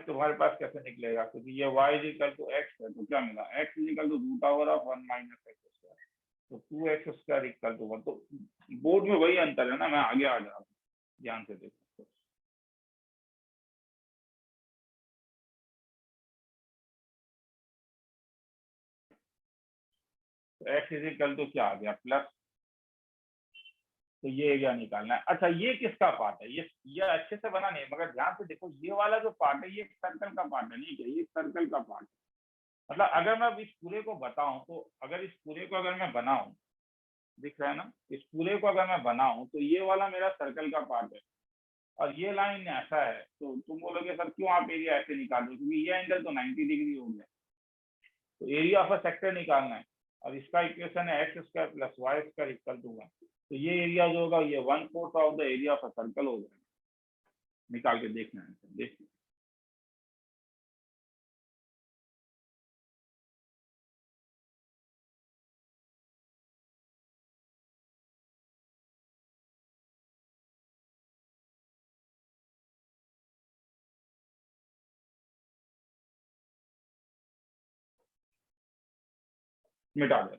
[SPEAKER 1] तुम्हारे पास कैसे निकलेगा, क्योंकि ये y is equal to x है, तो क्या मिला, x is equal to root over of 1 minus x square, तो 2x स्क्वायर इक्वल टू 1, तो बोर्ड में वही अंतर है ना, मैं आगे आ जा रहा हूँ, ध्यान से देखो, तो x इज इक्वल टू क्या आ गया प्लस, तो ये एरिया निकालना है। अच्छा ये किसका पार्ट है, ये अच्छे से बना नहीं, मगर ध्यान से देखो, ये वाला जो पार्ट है ये सर्कल का पार्ट है, नहीं क्या, ये सर्कल का पार्ट है, मतलब अगर मैं इस पूरे को बताऊं, तो अगर इस पूरे को अगर मैं बनाऊं, दिख रहा है ना, इस पूरे को अगर मैं बनाऊं तो ये वाला मेरा सर्कल का पार्ट है, और ये लाइन ऐसा है, तो तुम बोलोगे सर क्यों आप एरिया ऐसे निकाल रहे हो, क्योंकि ये एंगल तो 90 डिग्री हो गया, तो एरिया ऑफ अ सेक्टर निकालना है, और इसका इक्वेशन है x square plus y square equal to 1, तो ये एरिया जो होगा ये 1/4 of the area of a circle हो जाएगा, निकाल के देखना है, देखिए मिटा दे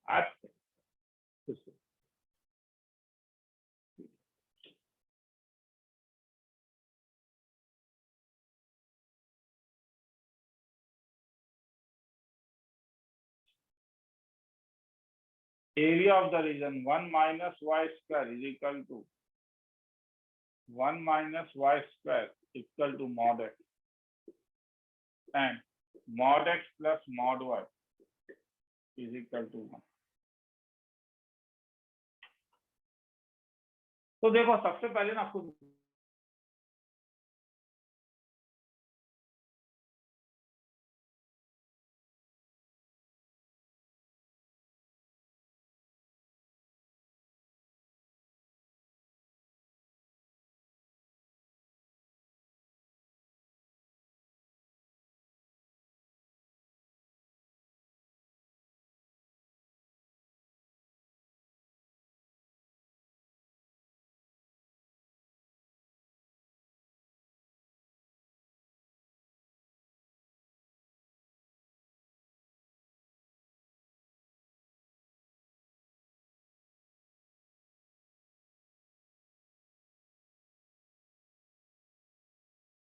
[SPEAKER 1] आज area of the region 1 minus y square is equal to 1 minus y square equal to mod x, and mod x plus mod y is equal to 1। तो देखो सबसे पहले ना खुद